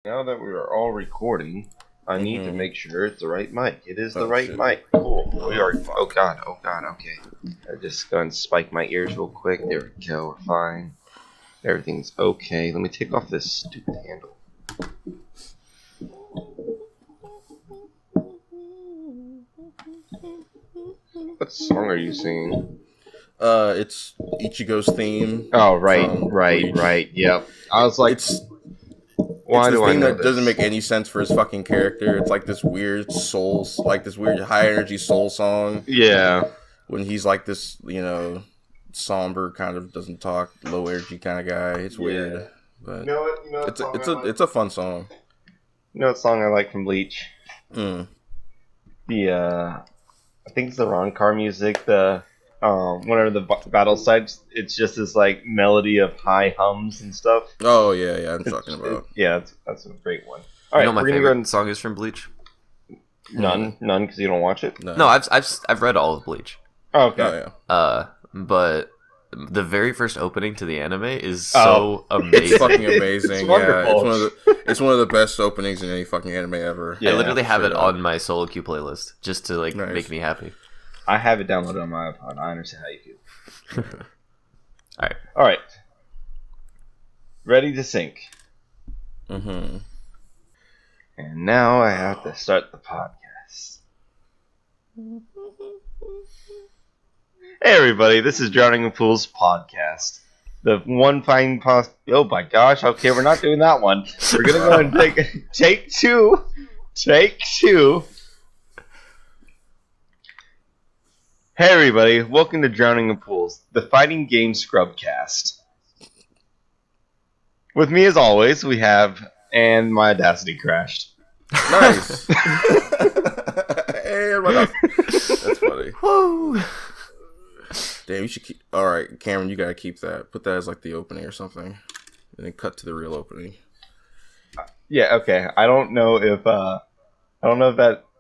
Now that we are all recording, I need to make sure it's the right mic. It is the right shit. mic. Cool. We are. Oh god. Okay. I just gonna spike my ears real quick. There we go. We're fine. Everything's okay. Let me take off this stupid handle. What song are you singing? It's Ichigo's theme. Oh, right. Yep. I was like, why it's do the I theme know that this? doesn't make any sense for his fucking character. It's like this weird soul, like this weird high energy soul song. Yeah. When he's like this, somber kind of doesn't talk, low energy kind of guy. It's weird, but it's a fun song. You know what song I like from Bleach? Mm. I think it's the Ron Car music. The whenever the battle sites, it's just this like melody of high hums and stuff. Oh yeah, I'm talking about. That's a great one. All right, my favorite song is from Bleach. None, because you don't watch it. No, I've read all of Bleach. Oh, okay. Oh, yeah. But the very first opening to the anime is so amazing. It's fucking amazing. It's wonderful. It's one of the best openings in any fucking anime ever. I literally have it on my solo queue playlist just to make me happy. I have it downloaded on my iPod. I understand how you feel. All right. Ready to sync. Mm-hmm. And now I have to start the podcast. Hey everybody, this is Drowning in Pools podcast. The one fine oh my gosh, okay, we're not doing that one. We're gonna go and take two. Take two. Hey everybody, welcome to Drowning in Pools, the fighting game scrubcast. With me as always, we have, and my Audacity crashed. Nice. Hey, that's funny. Woo! Damn, you should keep. All right, Cameron, you gotta keep that. Put that as like the opening or something, and then cut to the real opening. Yeah. Okay. I don't know if that.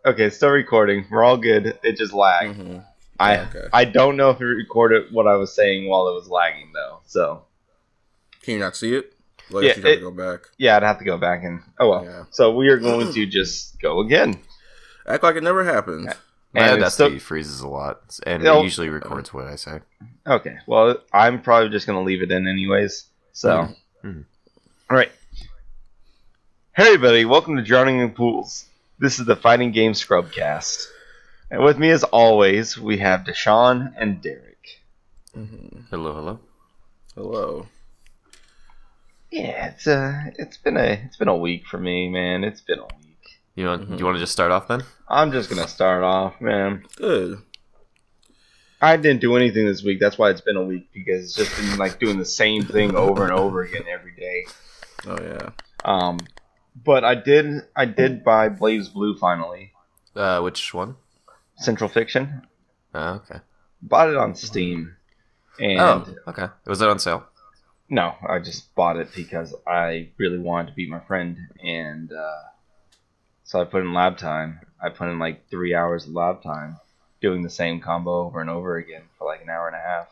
Okay, it's still recording. We're all good. It just lagged. Mm-hmm. I don't know if it recorded what I was saying while it was lagging though. So can you not see it? Like, you have to go back. Yeah, I'd have to go back and. Oh well. Yeah. So we are going to just go again. Act like it never happened. My Audacity freezes a lot, and it usually records what I say. Okay, well, I'm probably just going to leave it in anyways. So, All right. Hey everybody, welcome to Drowning in Pools. This is the Fighting Game Scrubcast. And with me as always, we have Deshaun and Derek. Mm-hmm. Hello. Yeah, it's been a week for me, man. It's been a week. You want to just start off then? I'm just gonna start off, man. Good. I didn't do anything this week. That's why it's been a week, because it's just been like doing the same thing over and over again every day. Oh yeah. But I did buy Blaze Blue finally. Which one? Central Fiction. Oh, okay. Bought it on Steam. And okay. Was it on sale? No, I just bought it because I really wanted to beat my friend, and so I put in lab time. I put in like 3 hours of lab time doing the same combo over and over again for like an hour and a half,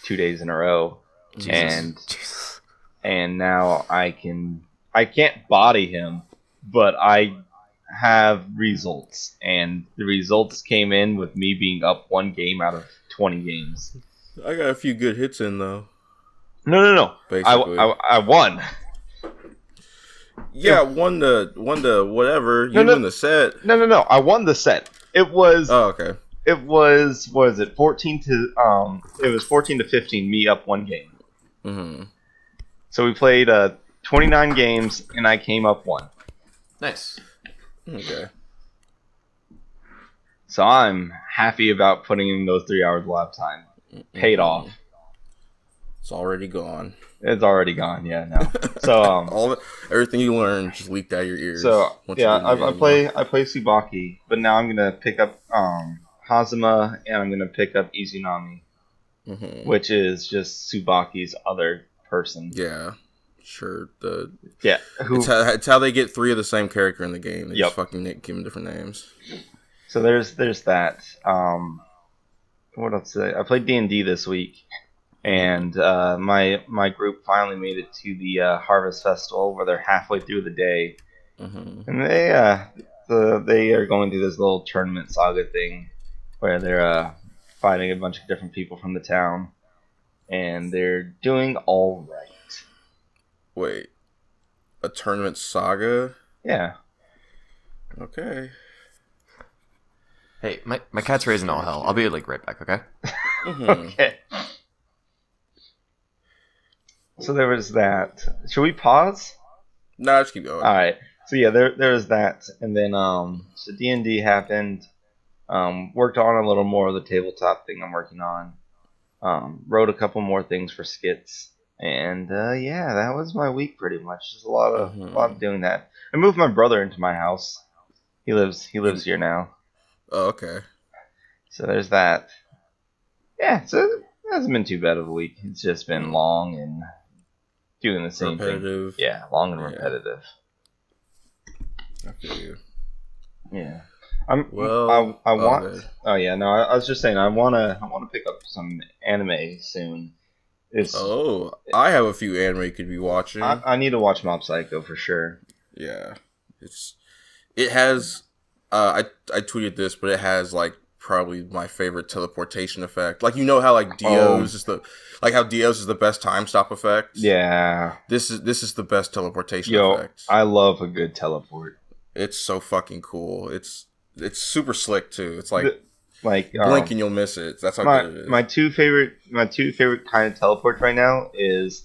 2 days in a row. Jesus. And now I can't body him, but I have results, and the results came in with me being up one game out of 20 games. I got a few good hits in though. No. Basically. I won. Yeah, won the whatever. You win the set. No. I won the set. It was. Oh, okay. It was. What is it? 14 to. It was 14 to 15. Me up one game. Mm-hmm. So we played 29 games, and I came up one. Nice. Okay. So I'm happy about putting in those 3 hours of lab time. Paid off. It's already gone. It's already gone. Yeah. No. So everything you learned just leaked out your ears. So yeah, I play Tsubaki, but now I'm gonna pick up Hazuma, and I'm gonna pick up Izunami, which is just Tsubaki's other person. Yeah, sure. It's how they get 3 of the same character in the game. They just fucking give them different names. So there's that. What else? I played D&D this week. and my group finally made it to the Harvest Festival, where they're halfway through the day, and they are going through this little tournament saga thing, where they're fighting a bunch of different people from the town, and they're doing all right. Wait, a tournament saga? Yeah. Okay. Hey, my cat's raising all hell. I'll be like right back, okay? Okay. So there was that. Should we pause? No, just keep going. All right. So yeah, there was that, and then so D&D happened. Worked on a little more of the tabletop thing I'm working on. Wrote a couple more things for skits, and yeah, that was my week pretty much. Just a lot of doing that. I moved my brother into my house. He lives here now. Oh, okay. So there's that. Yeah, so it hasn't been too bad of a week. It's just been long and doing the same repetitive thing. Yeah, long and repetitive. I feel you. Yeah. I was just saying I wanna pick up some anime soon. I have a few anime you could be watching. I need to watch Mob Psycho for sure. Yeah, it has. I tweeted this, but it has like probably my favorite teleportation effect. Like, you know how like Dio's is the best time stop effect. Yeah, this is the best teleportation effect. I love a good teleport. It's so fucking cool. It's super slick too. It's like blink and you'll miss it. That's how good it is. My two favorite kind of teleports right now is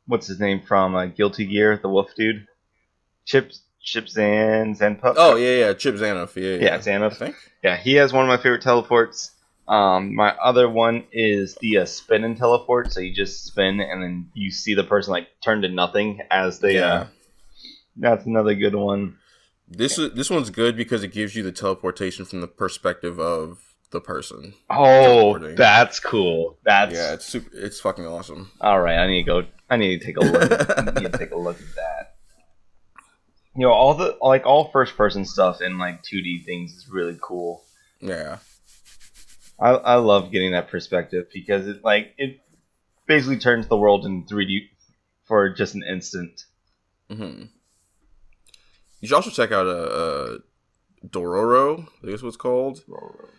what's his name from Guilty Gear, the wolf dude, Chip Zanpup. Oh yeah, Chip Zanoff. Yeah, Zanoff. I think. Yeah, he has one of my favorite teleports. My other one is the spin and teleport. So you just spin and then you see the person like turn to nothing as they. That's another good one. This one's good because it gives you the teleportation from the perspective of the person. Oh, that's cool. It's fucking awesome. All right, I need to take a look. At that. You know, all first person stuff in like 2D things is really cool. Yeah. I love getting that perspective because it basically turns the world in 3D for just an instant. Mm-hmm. You should also check out Dororo. I think that's what it's called. Dororo.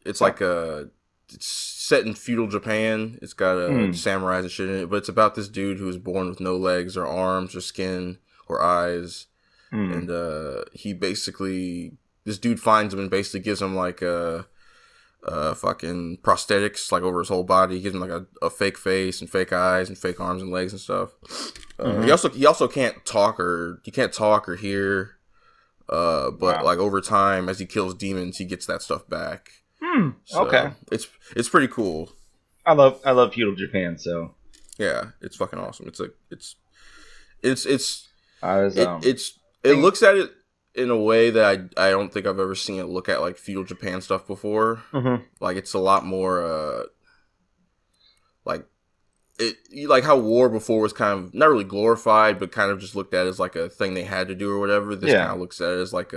It's like it's set in feudal Japan. It's got samurais and shit in it, but it's about this dude who was born with no legs or arms or skin or eyes, and this dude finds him and basically gives him like fucking prosthetics like over his whole body. He gives him like a fake face and fake eyes and fake arms and legs and stuff. He also can't talk or hear. But like over time, as he kills demons, he gets that stuff back. So okay, it's pretty cool. I love feudal Japan, so yeah, it's fucking awesome. It looks at it in a way that I don't think I've ever seen it look at like feudal Japan stuff before. Like it's a lot more like how war before was kind of not really glorified, but kind of just looked at as like a thing they had to do or whatever. This kind of looks at it as like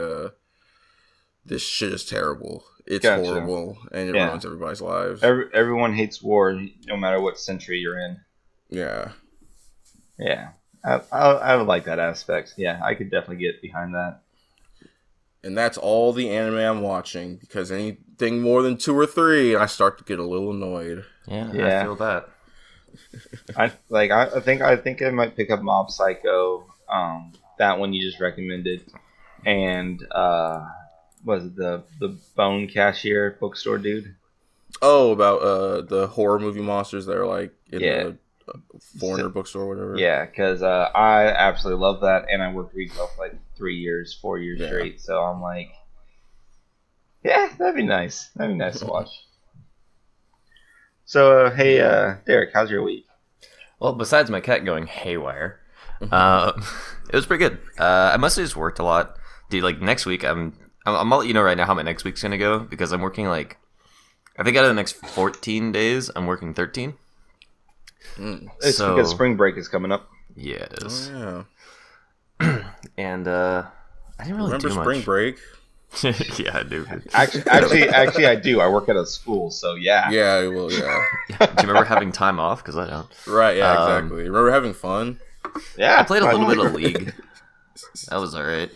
this shit is terrible. It's horrible, and it ruins everybody's lives. Everyone hates war, no matter what century you're in. Yeah. I would like that aspect. Yeah, I could definitely get behind that. And that's all the anime I'm watching, because anything more than 2 or 3, I start to get a little annoyed. Yeah. I feel that. I think I might pick up Mob Psycho, that one you just recommended, and was it the Bone Cashier bookstore dude? Oh, about the horror movie monsters that are like in the foreigner bookstore or whatever. Yeah, because I absolutely love that, and I worked retail for like 4 years straight, so I'm like, yeah, that'd be nice. That'd be nice to watch. So, hey, Derek, how's your week? Well, besides my cat going haywire, it was pretty good. I mostly just worked a lot. Dude, like next week, I'm gonna let you know right now how my next week's gonna go, because I'm working like, I think out of the next 14 days, I'm working 13. It's because spring break is coming up. Yeah, it is. Oh, yeah. And I didn't really remember do much. spring break. Yeah, I do. Actually, I do. I work at a school, so yeah. Yeah, well, yeah. Do you remember having time off? Because I don't. Right, yeah, exactly. Remember having fun? Yeah. I played a little bit of League. That was alright.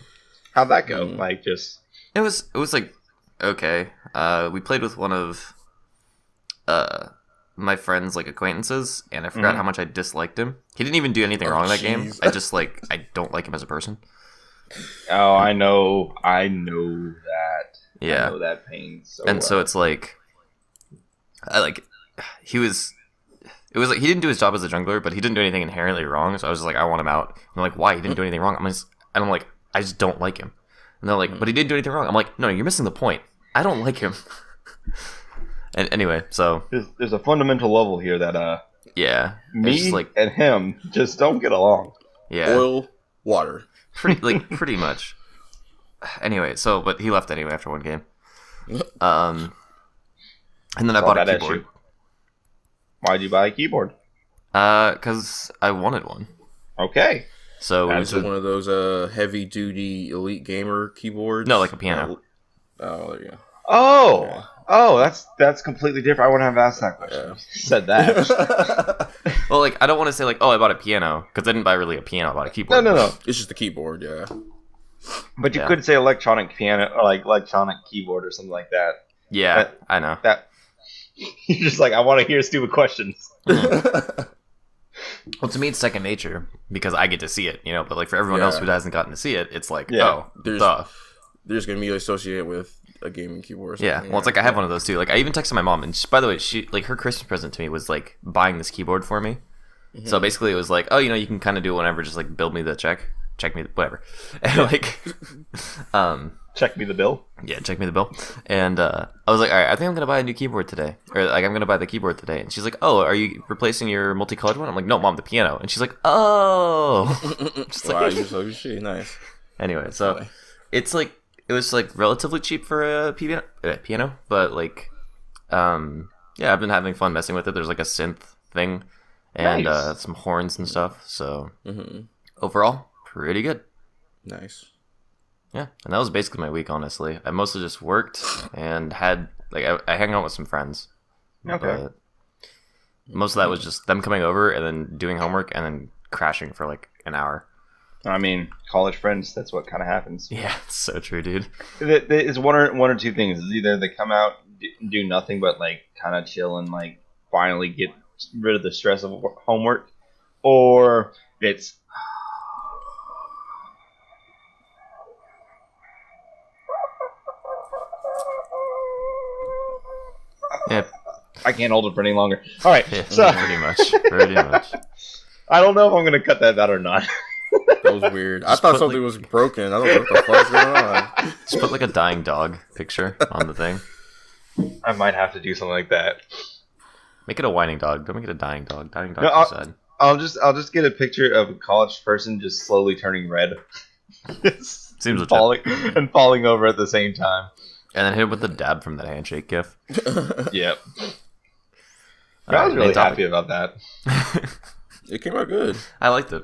How'd that go? Like, just... It was like, okay. We played with one of my friend's, like, acquaintances, and I forgot how much I disliked him. He didn't even do anything wrong in that game. I just, like, I don't like him as a person. Oh, I know that. Yeah. I know that pain so and so it's like, it was like he didn't do his job as a jungler, but he didn't do anything inherently wrong. So I was just like, I want him out. And I'm like, why? He didn't do anything wrong. I'm like, I just don't like him. And they're like, but he didn't do anything wrong. I'm like, no, you're missing the point. I don't like him. And anyway, so there's a fundamental level here that yeah, me and him just don't get along. Yeah, oil, water, pretty much. Anyway, but he left anyway after one game. And then I bought a keyboard. Issue. Why'd you buy a keyboard? Because I wanted one. Okay. So it's one of those heavy duty elite gamer keyboards. No, like a piano. Oh, there you go. Oh. Yeah. Oh, that's completely different. I wouldn't have asked that question. Yeah. Said that. Well, like, I don't want to say, like, oh, I bought a piano, because I didn't buy really a piano, I bought a keyboard. No. It's just a keyboard, yeah. But you could say electronic piano, or, like, electronic keyboard or something like that. Yeah, I know. You're just like, I want to hear stupid questions. Well, to me, it's second nature, because I get to see it, but, like, for everyone else who hasn't gotten to see it, it's like, they're just going to be associated with a gaming keyboard. Yeah, well, it's like I have one of those too. Like, I even texted my mom, and by the way, she, like, her Christmas present to me was, like, buying this keyboard for me. Mm-hmm. So basically, it was like, oh, you can kind of do whatever, just, like, build me the check me, whatever, and like, check me the bill. Yeah, check me the bill. And I was like, all right, I think I'm gonna buy a new keyboard today, or like I'm gonna buy the keyboard today. And she's like, oh, are you replacing your multicolored one? I'm like, no, mom, the piano. And she's like, oh, wow, you're so shit, nice. Anyway, so it's like. It was, like, relatively cheap for a piano, but, like, yeah, I've been having fun messing with it. There's, like, a synth thing and some horns and stuff, so overall, pretty good. Nice. Yeah, and that was basically my week, honestly. I mostly just worked and had, like, I hang out with some friends. Okay. But most of that was just them coming over and then doing homework and then crashing for, like, an hour. I mean, college friends, that's what kind of happens. Yeah, it's so true, dude. It's one or two things. It's either they come out, do nothing but, like, kind of chill and, like, finally get rid of the stress of homework, or it's... Yeah. I can't hold it for any longer. All right, yeah, so... Pretty much. I don't know if I'm going to cut that out or not. That was weird. I thought something was broken. I don't know what the fuck's going on. Just put like a dying dog picture on the thing. I might have to do something like that. Make it a whining dog. Don't make it a dying dog. Dying dog sad. I'll just get a picture of a college person just slowly turning red. Seems legit. Falling over at the same time. And then hit him with the dab from that handshake gif. Yep. I was really happy about that. It came out good. I liked it.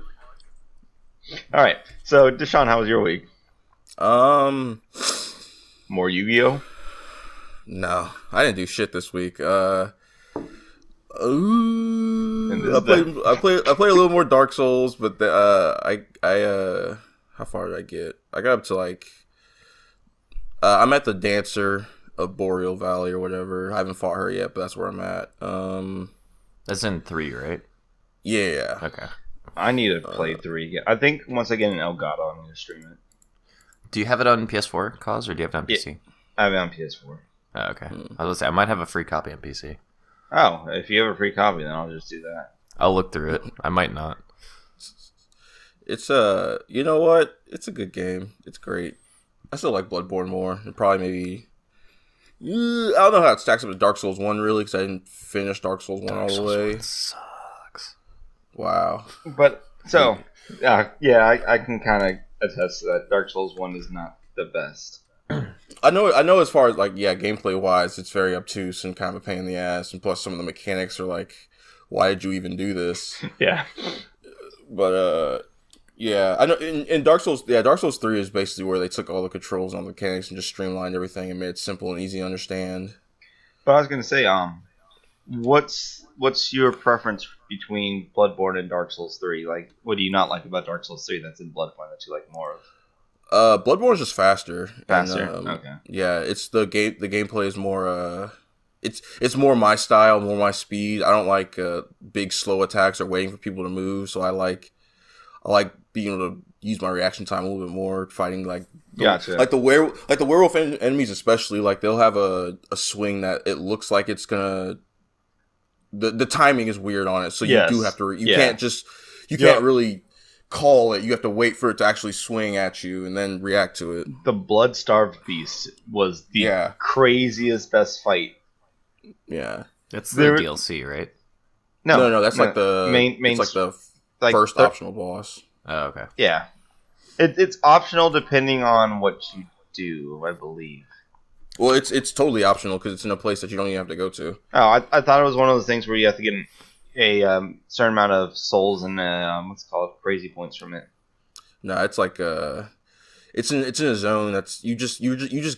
All right, so Deshaun, how was your week? More Yu-Gi-Oh? No, I didn't do shit this week. I played a little more Dark Souls, but how far did I get? I got up to like I'm at the Dancer of Boreal Valley or whatever. I haven't fought her yet, but that's where I'm at. That's in 3, right? Yeah. Okay. I need to play 3 again. I think once I get an Elgato, I'm going to stream it. Do you have it on PS4, Cause, or do you have it on PC? Yeah, I have it on PS4. Oh, okay. I was going to say, I might have a free copy on PC. Oh, if you have a free copy, then I'll just do that. I'll look through it. I might not. It's, you know what? It's a good game. It's great. I still like Bloodborne more. And probably maybe... I don't know how it stacks up to Dark Souls 1, really, because I didn't finish Dark Souls 1 all the way. Sucks. Wow. But, so, yeah, I can kind of attest to that. Dark Souls 1 is not the best. I know as far as, like, yeah, gameplay-wise, it's very obtuse and kind of a pain in the ass, and plus some of the mechanics are like, why did you even do this? Yeah. But, Yeah, I know. In Dark Souls, Dark Souls 3 is basically where they took all the controls and mechanics and just streamlined everything and made it simple and easy to understand. But I was gonna say, what's your preference between Bloodborne and Dark Souls 3? Like, what do you not like about Dark Souls 3 that's in Bloodborne that you like more of? Bloodborne is just faster. Faster. And, okay. Yeah, it's the game. The gameplay is more. It's more my style, more my speed. I don't like big slow attacks or waiting for people to move. So I like being able to use my reaction time a little bit more, fighting like the werewolf enemies especially. Like they'll have a swing that it looks like it's gonna. The timing is weird on it, so you do have to. You can't just. You can't really call it. You have to wait for it to actually swing at you and then react to it. The blood-starved beast was the craziest best fight. Yeah, that's the DLC, right? No. That's like the main. It's like the first optional boss. Oh, okay. Yeah, it's optional depending on what you do, I believe. Well, it's totally optional because it's in a place that you don't even have to go to. Oh, I thought it was one of those things where you have to get a certain amount of souls and what's it called, crazy points from it. No, it's like it's in a zone that's you just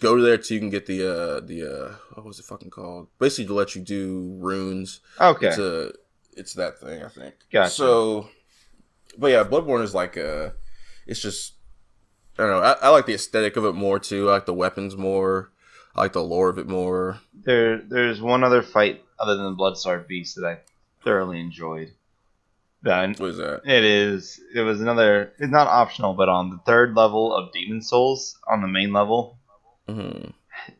go there so you can get the what was it fucking called? Basically to let you do runes. Okay. It's that thing, I think. Gotcha. So, but yeah, Bloodborne is like it's just I don't know. I like the aesthetic of it more too. I like the weapons more. I like the lore of it more. There's one other fight other than the Bloodstarved Beast that I thoroughly enjoyed. What is that? It was another. It's not optional, but on the third level of Demon Souls, on the main level,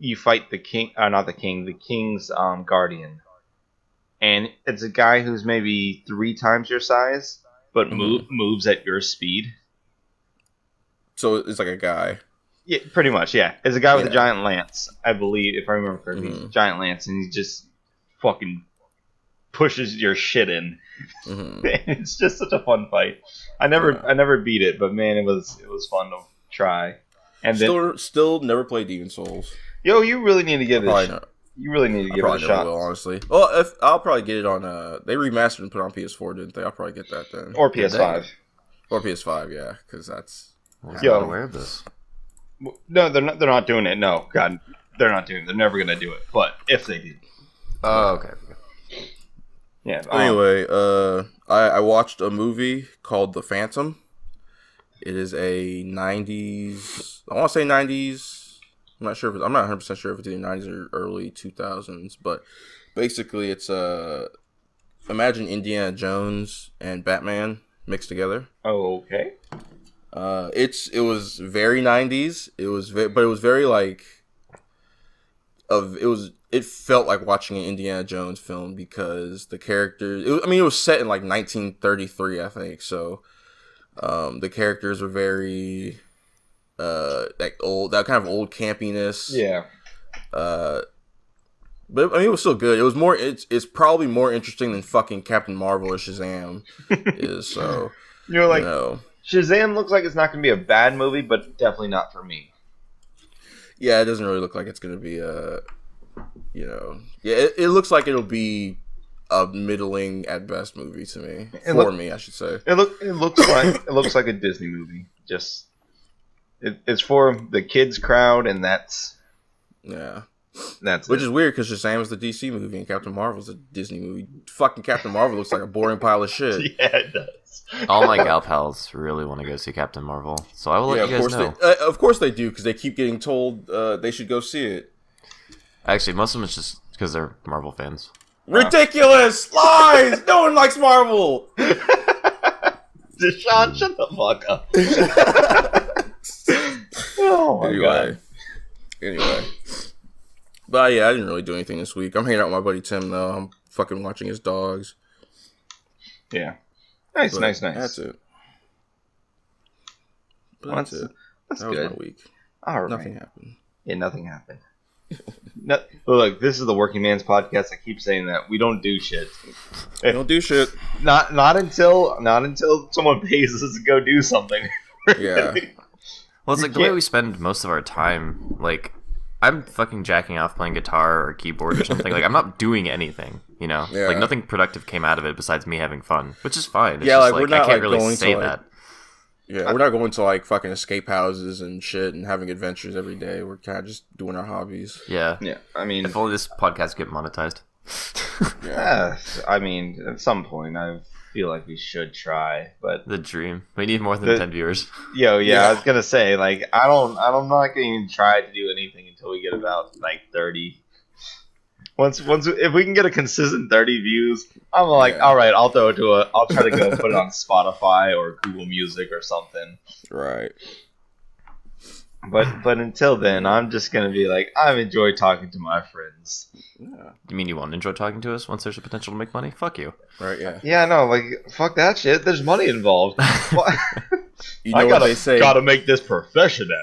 you fight the king. Not the king. The king's guardian, and it's a guy who's maybe 3 times your size, but moves at your speed. So it's like a guy. Yeah, pretty much. Yeah, it's a guy with a giant lance, I believe, if I remember correctly. Giant lance, and he just fucking pushes your shit in. It's just such a fun fight. I never beat it, but man, it was fun to try. And still never played Demon Souls. Yo, you really need to give it. You really need to give it a shot. Will, honestly. Well, I'll probably get it on. They remastered and put it on PS4, didn't they? I'll probably get that then. Or PS5. Or PS5, yeah, because that's. I'm not aware of this. No, they're not. They're not doing it. No, God, they're not doing it. They're never gonna do it. But if they did. Oh, okay. Yeah. Anyway, I watched a movie called The Phantom. It is a 90s. I want to say 90s. I'm not 100% sure if it's either 90s or early 2000s. But basically, it's imagine Indiana Jones and Batman mixed together. Oh, okay. It was very 90s. But it was very like. It felt like watching an Indiana Jones film because the characters. It was set in like 1933, I think. So, the characters were very, like old, that kind of old campiness. Yeah. But it was still good. It was more. It's probably more interesting than fucking Captain Marvel or Shazam is. So Shazam looks like it's not going to be a bad movie, but definitely not for me. Yeah, it doesn't really look like it's going to be it looks like it'll be a middling at best movie to me. Me, I should say. It looks like a Disney movie. Just it's for the kids crowd, and that's which is weird because Shazam is the DC movie and Captain Marvel's a Disney movie. Fucking Captain Marvel looks like a boring pile of shit. Yeah, it does. All my gal pals really want to go see Captain Marvel, so I will let you guys know. Of course they do, because they keep getting told they should go see it. Actually, most of them is just because they're Marvel fans. Ridiculous! Lies! No one likes Marvel! Deshaun, shut the fuck up. Oh my god. Anyway. But yeah, I didn't really do anything this week. I'm hanging out with my buddy Tim, though. I'm fucking watching his dogs. Yeah. Nice. That's it. That's it. That's that good. was my week. All right. Nothing happened. Yeah, nothing happened. Look, this is the Working Man's Podcast. I keep saying that we don't do shit. We don't do shit. Not until someone pays us to go do something. Yeah. Well, it's like the way we spend most of our time. Like, I'm fucking jacking off playing guitar or keyboard or something. Like, I'm not doing anything. You know, like nothing productive came out of it besides me having fun, which is fine. It's just, we're not I can't really say that. Yeah, we're not going to like fucking escape houses and shit and having adventures every day. We're kind of just doing our hobbies. Yeah. Yeah. I mean, if only this podcast get monetized. Yeah. I mean, at some point, I feel like we should try, but the dream. We need more than 10 viewers. Yeah. I was gonna say, like, I'm not gonna even try to do anything until we get about like 30. Once, if we can get a consistent 30 views, I'm like, all right, I'll try to go put it on Spotify or Google Music or something. Right. But until then, I'm just gonna be like, I've enjoyed talking to my friends. Yeah. You mean you won't enjoy talking to us once there's a potential to make money? Fuck you. Right. Yeah. Yeah. No. Like, fuck that shit. There's money involved. You know what they say? Gotta make this professional.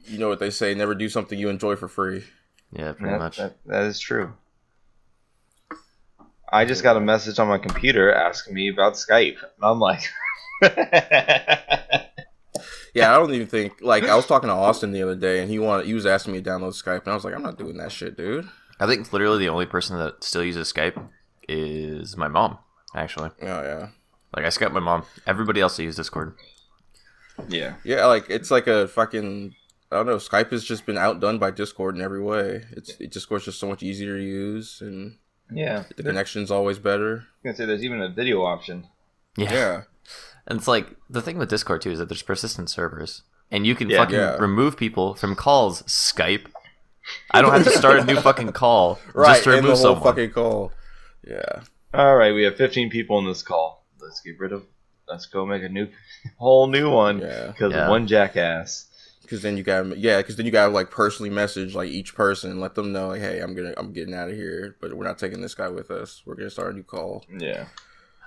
You know what they say? Never do something you enjoy for free. Yeah, pretty much. That is true. I just got a message on my computer asking me about Skype. And I'm like, yeah, I don't even think like I was talking to Austin the other day, and he was asking me to download Skype, and I was like, I'm not doing that shit, dude. I think literally the only person that still uses Skype is my mom. Actually, Oh yeah. like I Skype my mom. Everybody else uses Discord. yeah. Yeah, like it's like a fucking. I don't know. Skype has just been outdone by Discord in every way. Discord's just so much easier to use, and Yeah. the connection's always better. I was gonna say there's even a video option. Yeah. And it's like the thing with Discord too is that there's persistent servers, and you can Yeah. remove people from calls. Skype. I don't have to start a new fucking call Right. just to And the remove whole someone. fucking call. Yeah. All right, we have 15 people in this call. Let's go make a whole new one. Yeah. Because Yeah. one jackass. Because then you got like personally message like each person and let them know like, hey, I'm getting out of here, but we're not taking this guy with us. We're gonna start a new call. Yeah.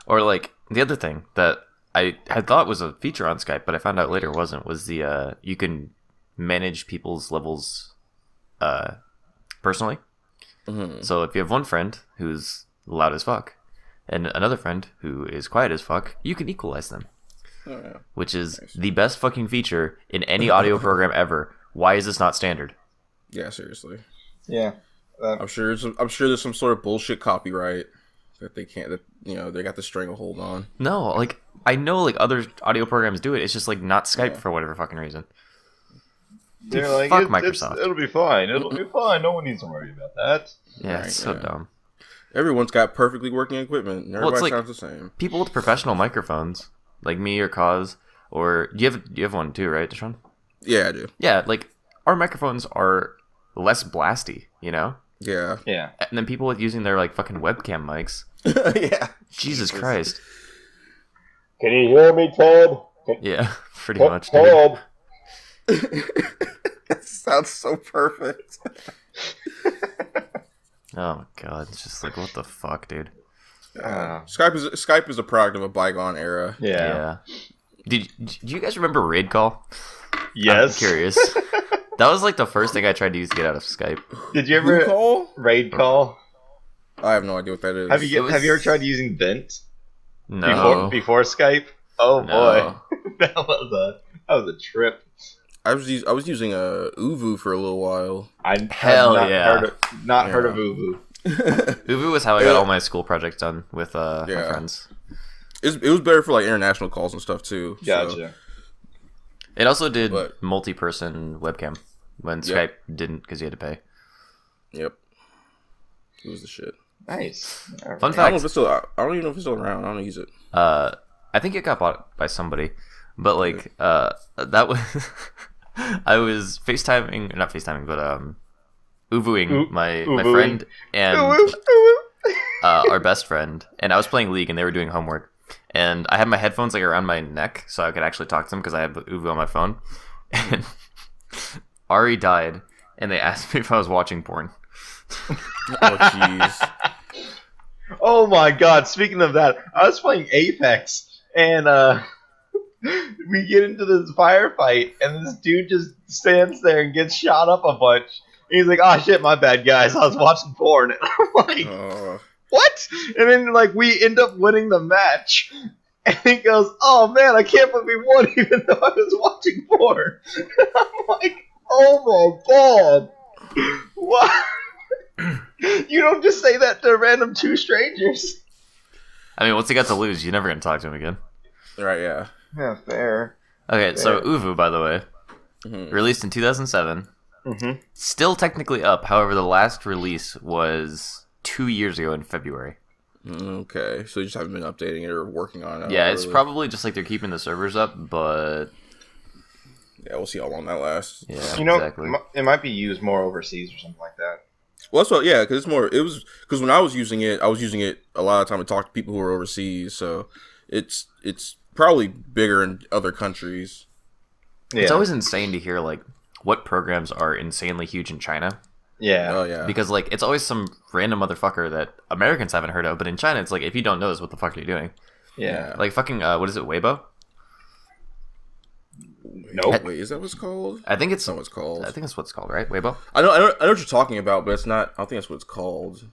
Or like the other thing that I had thought was a feature on Skype, but I found out later wasn't, was the you can manage people's levels personally. Mm-hmm. So if you have one friend who's loud as fuck and another friend who is quiet as fuck, you can equalize them. Oh, yeah. Which is the best fucking feature in any audio program ever. Why is this not standard? Yeah, seriously. Yeah. I'm sure there's some sort of bullshit copyright that they can't, that they got the stranglehold on. No, like I know like other audio programs do it. It's just like not Skype for whatever fucking reason. They're like, fuck Microsoft. It'll be fine. It'll be fine. No one needs to worry about that. Yeah, Right, it's so yeah. dumb. Everyone's got perfectly working equipment, and everybody like- sounds the same. People with professional microphones, like me or Cause, or you have one too, right, Deshaun? Yeah, I do. Yeah, like our microphones are less blasty, you know? Yeah. Yeah. And then people with using their like fucking webcam mics. Yeah. Jesus Christ. Can you hear me, Ted? Yeah, pretty much. Dude. Ted. That sounds so perfect. Oh my god, it's just like what the fuck, dude. Skype is a product of a bygone era. Yeah. Do you guys remember Raid Call? Yes. I'm curious. That was like the first thing I tried to use to get out of Skype. Did you ever Call? raid call? I have no idea what that is. Have you ever tried using Vent No. before Skype? Oh No. boy, that was a trip. I was using a Uvu for a little while. Hell not yeah. heard of Uvu. Uvu was how I got all my school projects done with my Yeah. friends. It was better for like international calls and stuff too. so- Gotcha. It also did But- multi-person webcam when Yep. Skype didn't because you had to pay. Yep. It was the shit. Nice. All Fun right. I don't know fact. if it's still. I don't even know if it's still around. I don't use it. I think it got bought by somebody, but like that was I was FaceTiming, not FaceTiming, but Uvuing my Uvuing. friend and Uvu. our best friend, and I was playing League and they were doing homework, and I had my headphones like around my neck so I could actually talk to them because I have Uvu on my phone. And Ari died, and they asked me if I was watching porn. Oh jeez. Oh my god, speaking of that, I was playing Apex, and we get into this firefight, and this dude just stands there and gets shot up a bunch. And he's like, oh shit, my bad, guys, I was watching porn. And I'm like, what? And then, like, we end up winning the match. And he goes, oh man, I can't believe we won even though I was watching porn. And I'm like, oh my god. What? You don't just say that to random two strangers. I mean, what's he got to lose? You're never gonna talk to him again. Right. Yeah. Yeah, fair. Okay, so Uvu, by the way, released in 2007. Still technically up. However, the last release was 2 years ago in February. Okay, so you just haven't been updating it or working on it. Yeah, it's probably just like they're keeping the servers up, but yeah, we'll see how long that lasts. Yeah, exactly. It might be used more overseas or something like that. Well, that's what, yeah, because because when I was using it a lot of time to talk to people who were overseas, so it's probably bigger in other countries. Yeah. It's always insane to hear like what programs are insanely huge in China. Yeah. Oh yeah. Because like it's always some random motherfucker that Americans haven't heard of, but in China it's like if you don't know this, what the fuck are you doing? Yeah. Like fucking what is it, Weibo? Nope. Wait, is that what it's called? I think it's not what it's called. I think it's what it's called, right? Weibo? I know what you're talking about, but it's not. I don't think that's what it's called.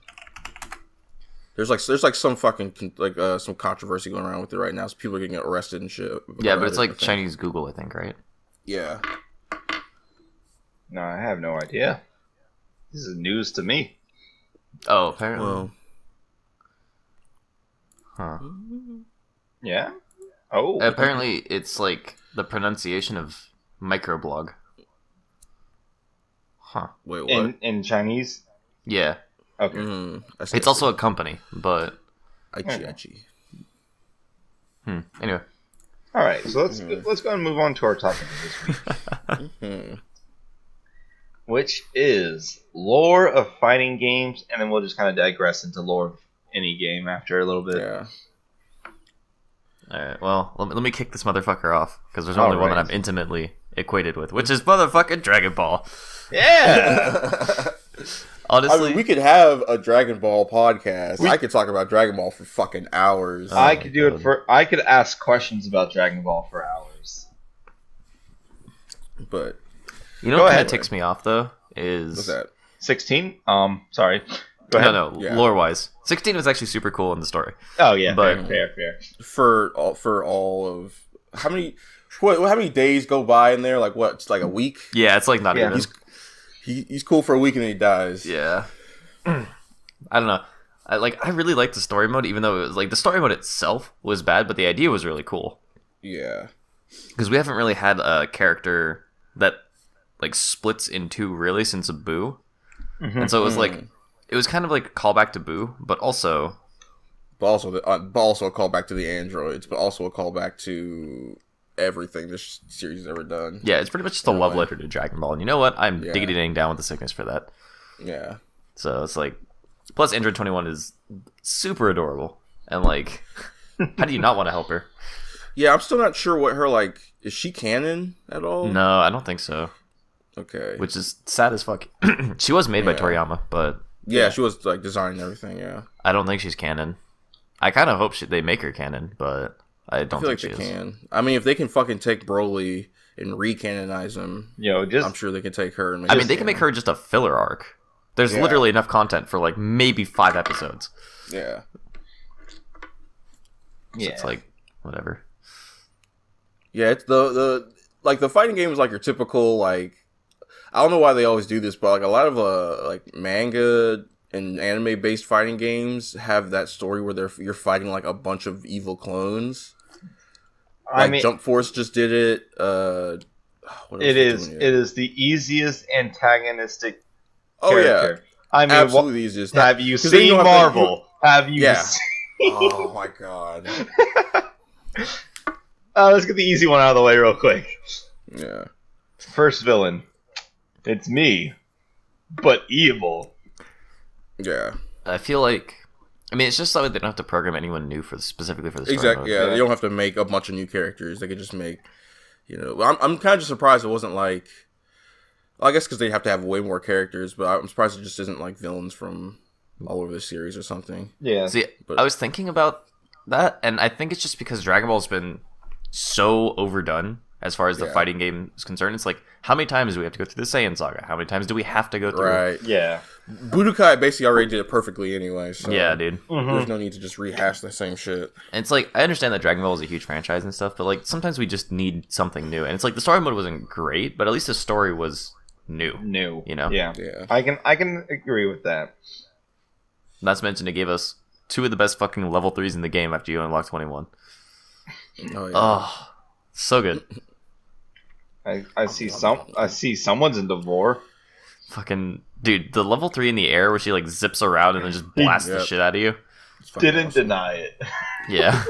There's like some fucking some controversy going around with it right now. So people are getting arrested and shit. Yeah, but it's like Chinese Google, I think, right? Yeah. No, I have no idea. This is news to me. Oh, apparently. Well. Huh. Yeah? Oh. Apparently, it's like the pronunciation of microblog. Huh. Wait, what? In Chinese? Yeah. Okay. It's also a company, but... Aichi. Anyway. Alright, so let's go and move on to our topic this week. Which is lore of fighting games, and then we'll just kind of digress into lore of any game after a little bit. Yeah. Alright, well, let me kick this motherfucker off, because there's only one that I'm intimately equated with, which is motherfucking Dragon Ball. Yeah! Honestly, I mean, we could have a Dragon Ball podcast. I could talk about Dragon Ball for fucking hours. I could do it I could ask questions about Dragon Ball for hours. But... You know what kind of ticks me off, though, is... What's that? 16? Sorry. Go ahead. No, lore-wise. 16 was actually super cool in the story. Oh, yeah. But fair. For all of... How many days go by in there? Like, what? It's like a week? Yeah, it's like not even... He's cool for a week and then he dies. Yeah. I don't know. I really liked the story mode, even though it was like the story mode itself was bad, but the idea was really cool. Yeah. Because we haven't really had a character that like splits in two really since Boo. And so it was like it was kind of like a callback to Boo, but also a callback to the androids, but also a callback to everything this series has ever done. Yeah, it's pretty much just a love letter to Dragon Ball. And you know what? I'm diggity down with the sickness for that. Yeah. So it's like, plus Android 21 is super adorable. And like, how do you not want to help her? Yeah, I'm still not sure what her, like, is she canon at all? No, I don't think so. Okay. Which is sad as fuck. She was made by Toriyama, but... Yeah, she was, like, designing everything, yeah. I don't think she's canon. I kind of hope they make her canon, but I don't think they she is. Can. I mean, if they can fucking take Broly and recanonize him, I'm sure they can take her and make they can make her just a filler arc. There's literally enough content for, like, maybe 5 episodes. Yeah. So it's like, whatever. Yeah, it's the fighting game is like your typical, like, I don't know why they always do this, but like a lot of like manga and anime based fighting games have that story where you're fighting like a bunch of evil clones. Like Jump Force just did it. It is the easiest antagonistic character. I mean, absolutely the easiest. Have you seen Marvel? Have you seen... Oh my god. Let's get the easy one out of the way real quick. Yeah. First villain. It's me, but evil. Yeah. I feel like... I mean, it's just so they don't have to program anyone new specifically for the story Exactly, mode. yeah. They don't have to make a bunch of new characters. They could just make... I'm kind of just surprised it wasn't like... I guess because they have to have way more characters, but I'm surprised it just isn't like villains from all over the series or something. Yeah. See, I was thinking about that, and I think it's just because Dragon Ball's been so overdone as far as the fighting game is concerned. It's like, how many times do we have to go through the Saiyan saga? How many times do we have to go through? Right. Yeah. Budokai basically already did it perfectly anyway. So yeah, dude. There's no need to just rehash the same shit. And it's like, I understand that Dragon Ball is a huge franchise and stuff, but like sometimes we just need something new. And it's like the story mode wasn't great, but at least the story was new. You know? Yeah. I can agree with that. Not to mention it gave us 2 of the best fucking level 3s in the game after you unlock 21. Oh, yeah. Oh, so good. I see someone's in Devore. Fucking dude, the level 3 in the air where she like zips around and then just blasts the shit out of you. Didn't deny it. Yeah.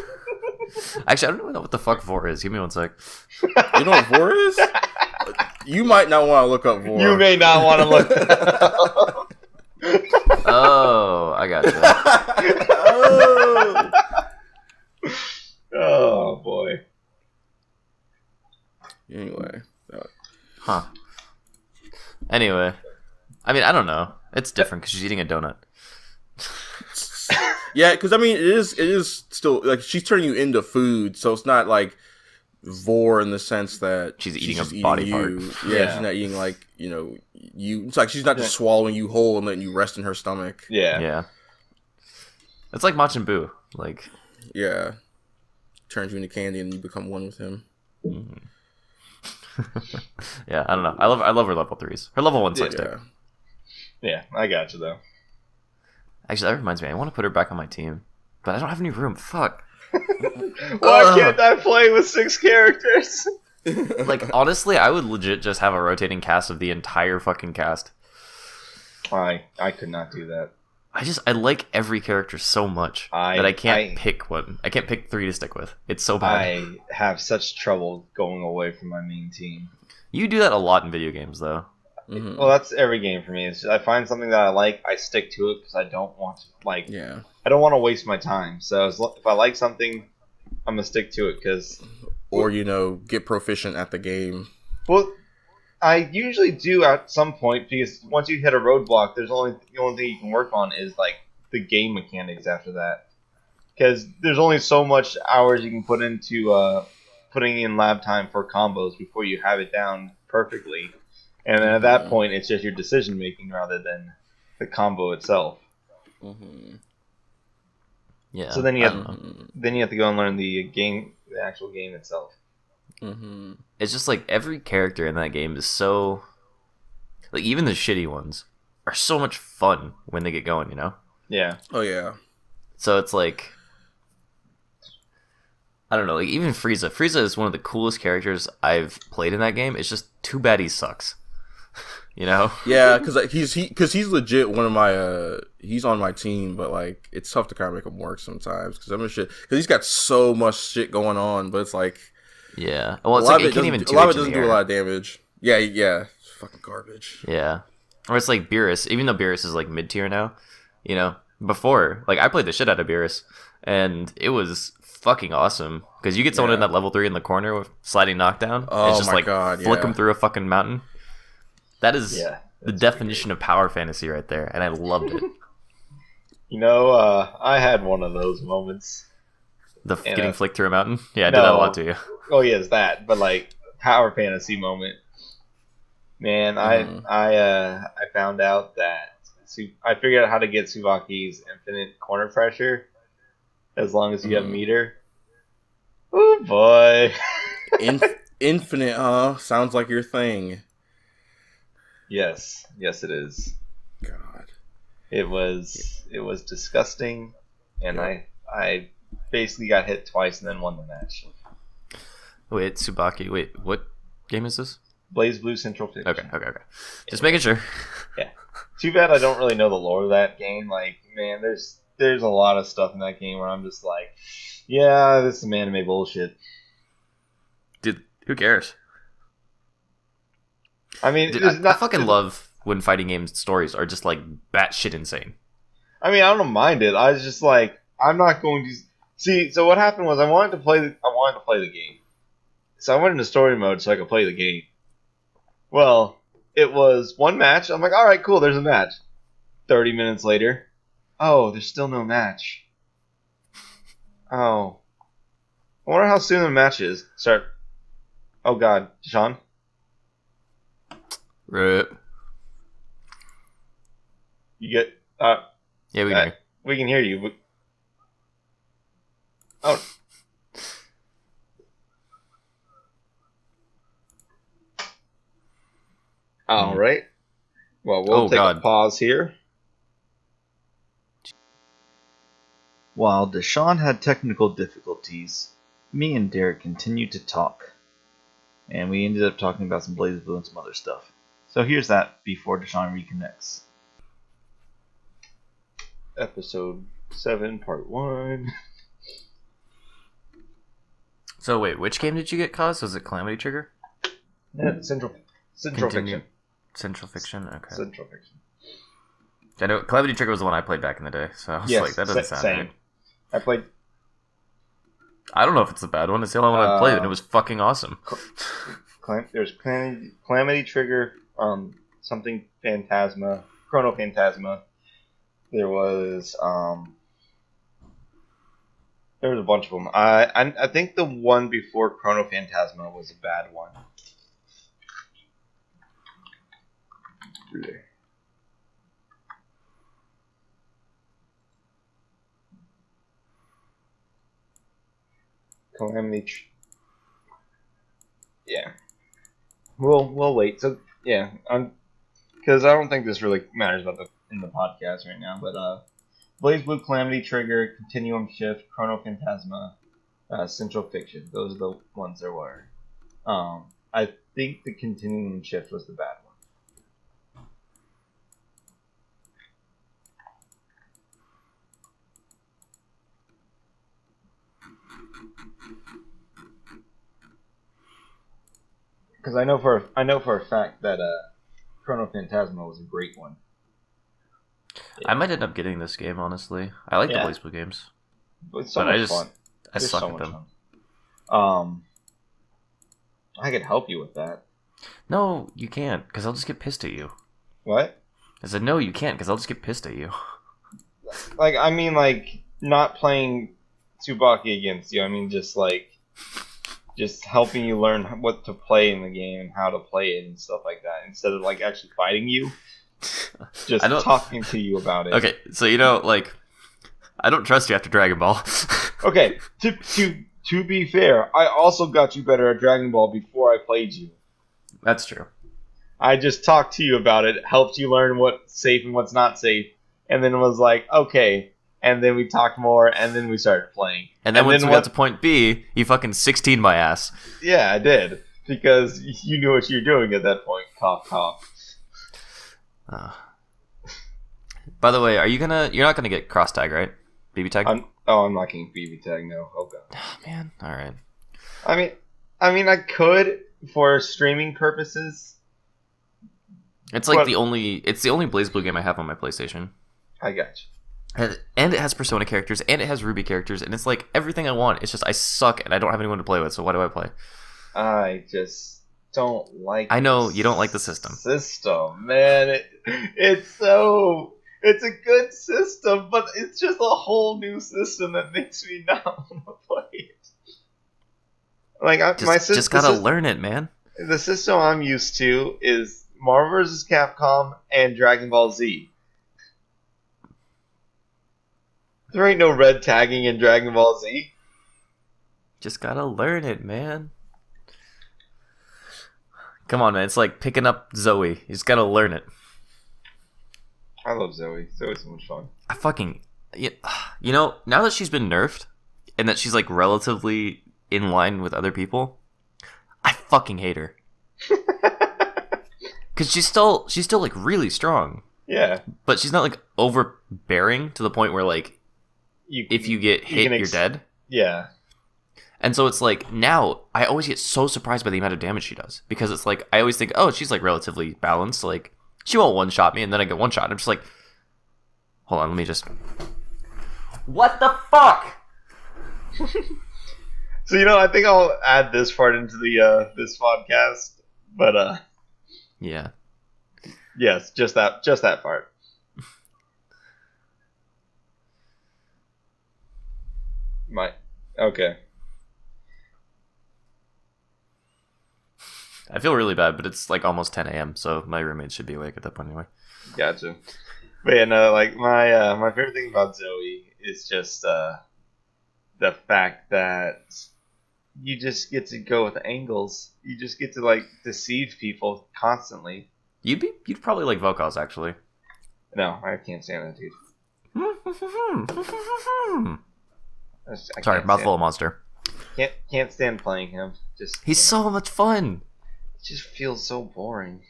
Actually, I don't know what the fuck Vor is. Give me one sec. You know what Vor is? You might not want to look up Vor. You may not want to look it up. Oh, I got you. Oh boy. Anyway. Huh. Anyway. I mean, I don't know. It's different because she's eating a donut. Yeah, because I mean, it is still like she's turning you into food, so it's not like Vor in the sense that she's eating a just body part. Yeah, she's not eating like you. It's like she's not just swallowing you whole and letting you rest in her stomach. Yeah. It's like Majin Buu. Like, yeah, turns you into candy and you become one with him. Mm-hmm. Yeah, I don't know. I love her level 3s. Her level 1 sucks too. Yeah, I got you though. Actually, that reminds me. I want to put her back on my team, but I don't have any room. Fuck. Why can't I play with 6 characters? Like, honestly, I would legit just have a rotating cast of the entire fucking cast. I could not do that. I like every character so much that I can't pick one. I can't pick 3 to stick with. It's so bad. I have such trouble going away from my main team. You do that a lot in video games, though. Mm-hmm. Well, that's every game for me. It's just, I find something that I like, I stick to it because I don't want to I don't want to waste my time. So if I like something, I'm gonna stick to it because. Or get proficient at the game. Well, I usually do at some point because once you hit a roadblock, the only thing you can work on is like the game mechanics after that. Because there's only so much hours you can put into putting in lab time for combos before you have it down perfectly. And then at that point, it's just your decision making rather than the combo itself. Mm-hmm. Yeah. So then you have to go and learn the actual game itself. Mm-hmm. It's just like every character in that game is so, like even the shitty ones are so much fun when they get going. Yeah. Oh yeah. So it's like, I don't know. Like even Frieza. Frieza is one of the coolest characters I've played in that game. It's just too bad he sucks. Yeah, because he's legit one of my he's on my team, but like it's tough to kind of make him work sometimes because he's got so much shit going on, but it's like well, it's like it can't even a lot of it doesn't do a lot of damage. Yeah, it's fucking garbage. Yeah, or it's like Beerus. Even though Beerus is like mid tier now, before like I played the shit out of Beerus, and it was fucking awesome because you get someone in that level 3 in the corner with sliding knockdown. Oh it's just my god! Flick them through a fucking mountain. That is the definition great. of power fantasy right there, and I loved it. I had one of those moments. Getting flicked through a mountain? Yeah, I did that a lot to you. Oh, yes, that. But, like, power fantasy moment. Man, I found out that... I figured out how to get Tsubaki's infinite corner pressure as long as you have meter. Oh, boy. Infinite, huh? Sounds like your thing. Yes, it is. God, it was disgusting, and I basically got hit twice and then won the match. Wait, Tsubaki. Wait, what game is this? Blaze Blue Central 50. Okay. Just making sure. Yeah. Too bad I don't really know the lore of that game. Like, man, there's a lot of stuff in that game where I'm just like, yeah, this is some anime bullshit. Dude, who cares? I mean, dude, I fucking love when fighting games stories are just like batshit insane. I mean, I don't mind it. I was just like, I'm not going to see. So what happened was I wanted to play the game. So I went into story mode so I could play the game. Well, it was one match. I'm like, all right, cool. There's a match. 30 minutes later, oh, there's still no match. Oh, I wonder how soon the match is. Start. Oh God, Sean. Rip. You get yeah, we can. We can hear you. But... Oh. All right. Well, we'll take a pause here. While Deshaun had technical difficulties, me and Derek continued to talk. And we ended up talking about some Blaze Blue and some other stuff. So here's that before Deshaun reconnects. Episode 7, Part 1. So wait, which game did you get caused? Was it Calamity Trigger? Yeah, Central Fiction. Central Fiction? Okay. Central Fiction. I know Calamity Trigger was the one I played back in the day, so I was like, that doesn't sound same. right. I played... I don't know if it's a bad one. It's the only one I played, and it was fucking awesome. There's Calamity Trigger, something Phantasma, Chrono Phantasma. There was a bunch of them. I think the one before Chrono Phantasma was a bad one. Yeah. We'll wait. So yeah, because I don't think this really matters about in the podcast right now. But Blaze Blue, Calamity Trigger, Continuum Shift, Chrono Phantasma, Central Fiction. Those are the ones there were. I think the Continuum Shift was the bad one. Because I know for a fact that Chrono Phantasma was a great one. I might end up getting this game, honestly. I like the Blaze Blue games. It's so much fun. I suck at them. I could help you with that. No, you can't, because I'll just get pissed at you. What? I said, no, you can't, because I'll just get pissed at you. Like, I mean, like, not playing Tsubaki against you. I mean, just helping you learn what to play in the game and how to play it and stuff like that, instead of, like, actually fighting you. Just talking to you about it. Okay, so, like, I don't trust you after Dragon Ball. Okay, to be fair, I also got you better at Dragon Ball before I played you. That's true. I just talked to you about it, helped you learn what's safe and what's not safe, and then was like, okay. And then we talked more, and then we started playing. And then once we got to point B, you fucking 16 my ass. Yeah, I did. Because you knew what you were doing at that point. Cough, cough. By the way, you're not gonna get cross tag, right? BB tag? I'm not getting BB tag, no. Oh god. Oh, man, alright. I mean I could for streaming purposes. It's like the only Blaze Blue game I have on my PlayStation. I got you. And it has Persona characters, and it has Ruby characters, and it's like everything I want. It's just I suck, and I don't have anyone to play with, so why do I play? I just don't like. I know you don't like the system. Man. It's a good system, but it's just a whole new system that makes me not want to play it. Like my system, just gotta learn it, man. The system I'm used to is Marvel vs. Capcom and Dragon Ball Z. There ain't no red tagging in Dragon Ball Z. Just gotta learn it, man. Come on, man. It's like picking up Zoe. You just gotta learn it. I love Zoe. Zoe's so much fun. I fucking... now that she's been nerfed, and that she's, like, relatively in line with other people, I fucking hate her. Because she's still, like, really strong. Yeah. But she's not, like, overbearing to the point where, like, if you get hit, you're dead. Yeah. And so it's like, now, I always get so surprised by the amount of damage she does. Because it's like, I always think, oh, she's like relatively balanced. Like, she won't one-shot me, and then I get one-shot. And I'm just like, hold on, let me just... What the fuck? So, I think I'll add this part into the this podcast. But, yeah. Yes, just that part. Okay. I feel really bad, but it's like almost 10 a.m., so my roommates should be awake at that point anyway. Gotcha. But yeah, no, like my favorite thing about Zoe is just the fact that you just get to go with angles. You just get to like deceive people constantly. You'd probably like Vokals, actually. No, I can't stand that dude. Sorry, mouthful of monster. Can't stand playing him. He's so much fun. It just feels so boring.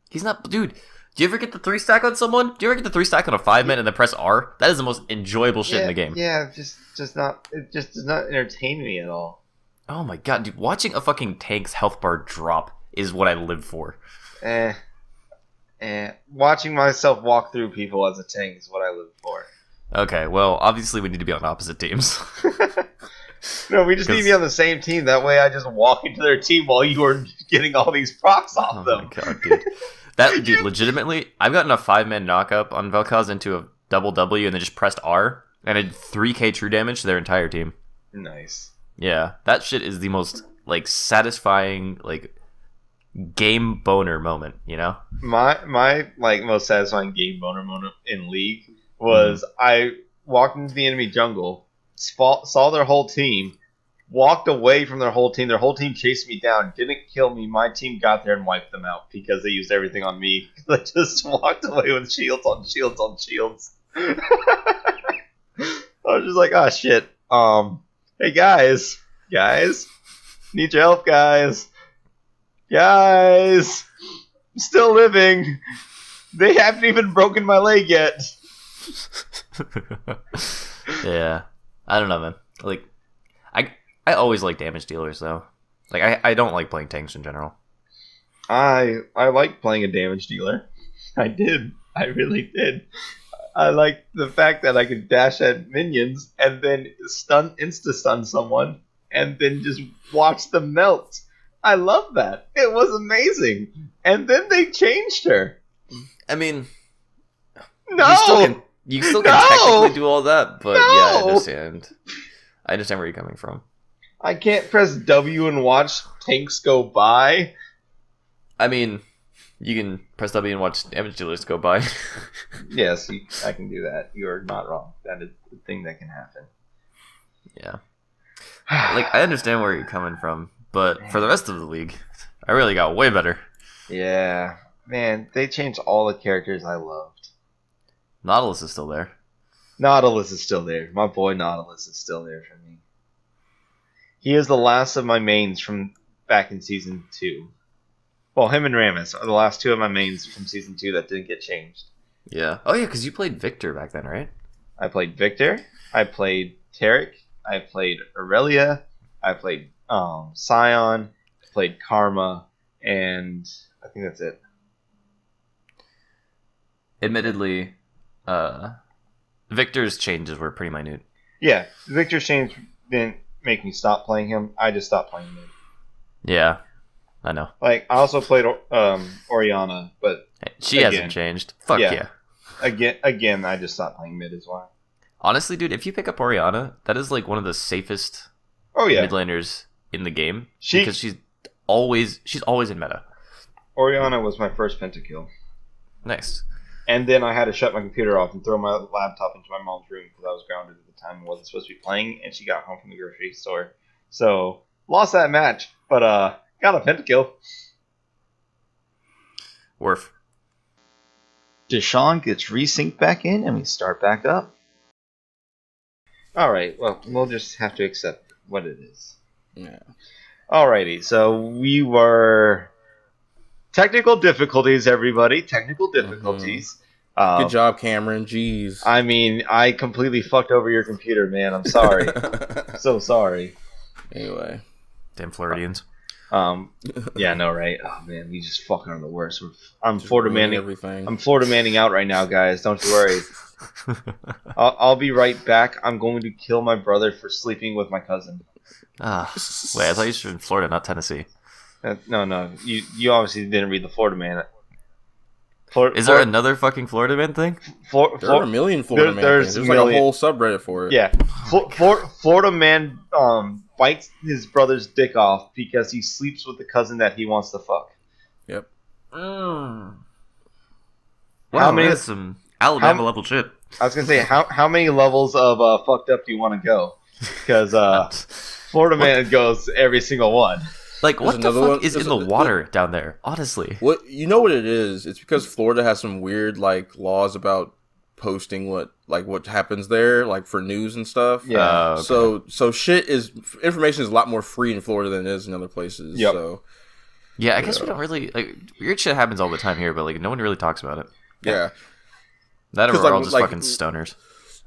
He's not, dude. Do you ever get the 3-stack on someone? Do you ever get the 3-stack on a 5-man and then press R? That is the most enjoyable shit in the game. Yeah, just not. It just does not entertain me at all. Oh my god, dude! Watching a fucking tank's health bar drop is what I live for. Watching myself walk through people as a tank is what I live for. Okay, well, obviously we need to be on opposite teams. No, we just need to be on the same team. That way I just walk into their team while you are getting all these procs off them. Oh my god, dude. Dude, legitimately, I've gotten a 5-man knockup on Vel'Koz into a double W and then just pressed R and it did 3k true damage to their entire team. Nice. Yeah, that shit is the most, like, satisfying, like, game boner moment, you know? My like, most satisfying game boner moment in League was I walked into the enemy jungle, saw their whole team, walked away from their whole team chased me down, didn't kill me, my team got there and wiped them out because they used everything on me. I just walked away with shields on shields on shields. I was just like, oh shit. Hey guys, need your help, guys, I'm still living. They haven't even broken my leg yet. Yeah, I don't know, man. Like, I always like damage dealers though. Like, I don't like playing tanks in general. I like playing a damage dealer. I really did. I like the fact that I could dash at minions and then insta-stun someone and then just watch them melt. I love that. It was amazing. And then they changed her. I mean, no! You still can technically do all that, but yeah, I understand. I understand where you're coming from. I can't press W and watch tanks go by. I mean, you can press W and watch damage dealers go by. Yes, I can do that. You are not wrong. That is the thing that can happen. Yeah. Like, I understand where you're coming from, but for the rest of the league, I really got way better. Yeah. Man, they changed all the characters I loved. Nautilus is still there. Nautilus is still there. My boy Nautilus is still there for me. He is the last of my mains from back in Season 2. Well, him and Rammus are the last two of my mains from Season 2 that didn't get changed. Yeah. Oh, yeah, because you played Victor back then, right? I played Victor. I played Taric. I played Aurelia. I played Scion. Played Karma. And I think that's it. Admittedly, Victor's changes were pretty minute. Yeah, Victor's change didn't make me stop playing him. I just stopped playing him. Yeah, I know. Like, I also played Orianna, but she hasn't changed. Fuck yeah. Again, I just stopped playing mid as well. Honestly, dude, if you pick up Orianna, that is like one of the safest mid laners in the game because she's always in meta. Orianna was my first pentakill. Nice. And then I had to shut my computer off and throw my laptop into my mom's room because I was grounded at the time and wasn't supposed to be playing, and she got home from the grocery store. So, lost that match, but got a pentakill. Worf. Deshaun gets resynced back in, and we start back up. Alright, well, we'll just have to accept what it is. Yeah. Alrighty, so we were... Technical difficulties, everybody. Technical difficulties. Good job, Cameron. Jeez. I mean, I completely fucked over your computer, man. I'm sorry. So sorry. Anyway. Damn Floridians. Yeah, no, right? Oh, man, we just fucking are the worst. I'm Florida manning everything. I'm Florida manning out right now, guys. Don't you worry. I'll be right back. I'm going to kill my brother for sleeping with my cousin. Wait, I thought you were in Florida, not Tennessee. No. You obviously didn't read the Florida Man. Is there another fucking Florida Man thing? There are a million Florida Man things. There's like a whole subreddit for it. Yeah. Florida Man bites his brother's dick off because he sleeps with the cousin that he wants to fuck. Yep. Wow, that's some Alabama level shit. I was going to say, how many levels of fucked up do you want to go? Because Florida Man goes every single one. Like, what the fuck is in the water down there? Honestly, you know what it is? It's because Florida has some weird like laws about posting what happens there, like for news and stuff. Yeah. Okay. So information is a lot more free in Florida than it is in other places. Yep. So yeah, I guess we don't really like weird shit happens all the time here, but like no one really talks about it. Yeah. That or we're all just fucking stoners.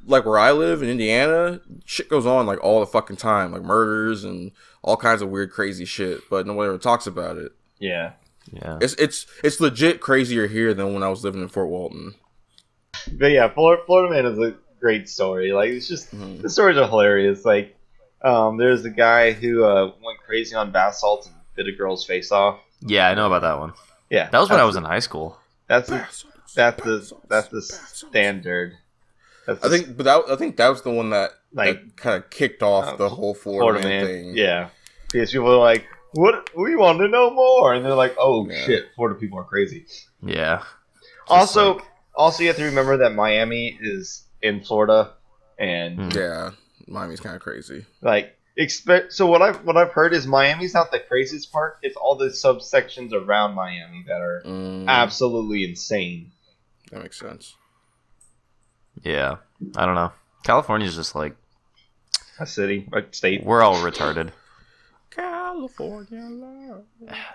Like where I live in Indiana, shit goes on like all the fucking time, like murders and all kinds of weird, crazy shit. But nobody ever talks about it. Yeah. Yeah. It's legit crazier here than when I was living in Fort Walton. But yeah, Florida Man is a great story. Like it's just the stories are hilarious. Like there's a guy who went crazy on bath salts and bit a girl's face off. Yeah, I know about that one. Yeah, that was when I was in high school. That's the standard. I think that was the one that kind of kicked off the whole Florida Man thing. Yeah, because people are like, "What? We want to know more," and they're like, "Oh shit, Florida people are crazy." Yeah. Also, you have to remember that Miami is in Florida, and Miami's kind of crazy. Like so what I've heard is Miami's not the craziest part. It's all the subsections around Miami that are absolutely insane. That makes sense. Yeah, I don't know. California's just like a city, a state. We're all retarded. California love.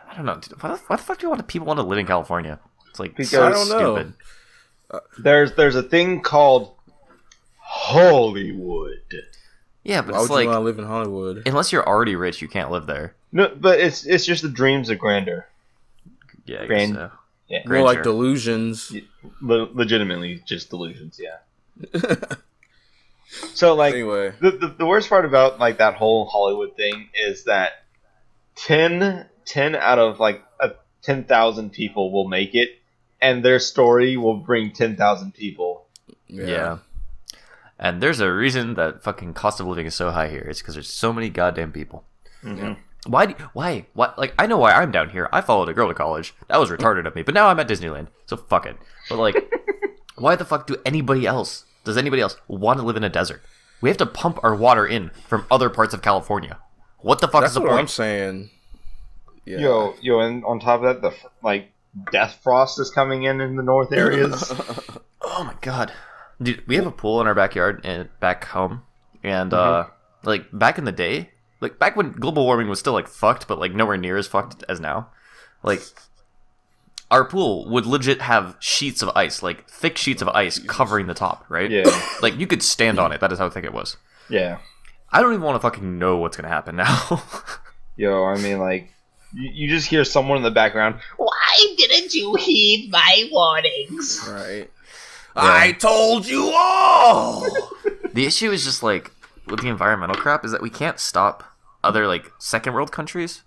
I don't know. Dude, why the fuck do people want to live in California? It's like because so I don't know. stupid. There's a thing called Hollywood. Yeah, but why it's would like you want to live in Hollywood? Unless you're already rich, you can't live there. No, but it's just the dreams of grandeur. Yeah, I guess so. Yeah, more like delusions. Legitimately, just delusions. Yeah. So like, anyway, the worst part about like that whole Hollywood thing is that 10 out of like 10,000 people will make it, and their story will bring 10,000 people. Yeah. And there's a reason that fucking cost of living is so high here. It's because there's so many goddamn people. Mm-hmm. Why? Like, I know why I'm down here. I followed a girl to college. That was retarded of me. But now I'm at Disneyland. So fuck it. But like, why the fuck does anybody else want to live in a desert? We have to pump our water in from other parts of California. What the fuck is the point? That's what I'm saying. Yeah. Yo, and on top of that, death frost is coming in the north areas. Oh my god. Dude, we have a pool in our backyard and back home. And like back in the day, like back when global warming was still like fucked, but like nowhere near as fucked as now. Like our pool would legit have sheets of ice, like thick sheets of ice covering the top, right? Yeah. Like you could stand on it. That is how thick it was. Yeah. I don't even want to fucking know what's gonna happen now. Yo, I mean, like, you just hear someone in the background. Why didn't you heed my warnings? Right. Yeah. I told you all. The issue is just like with the environmental crap is that we can't stop other like second world countries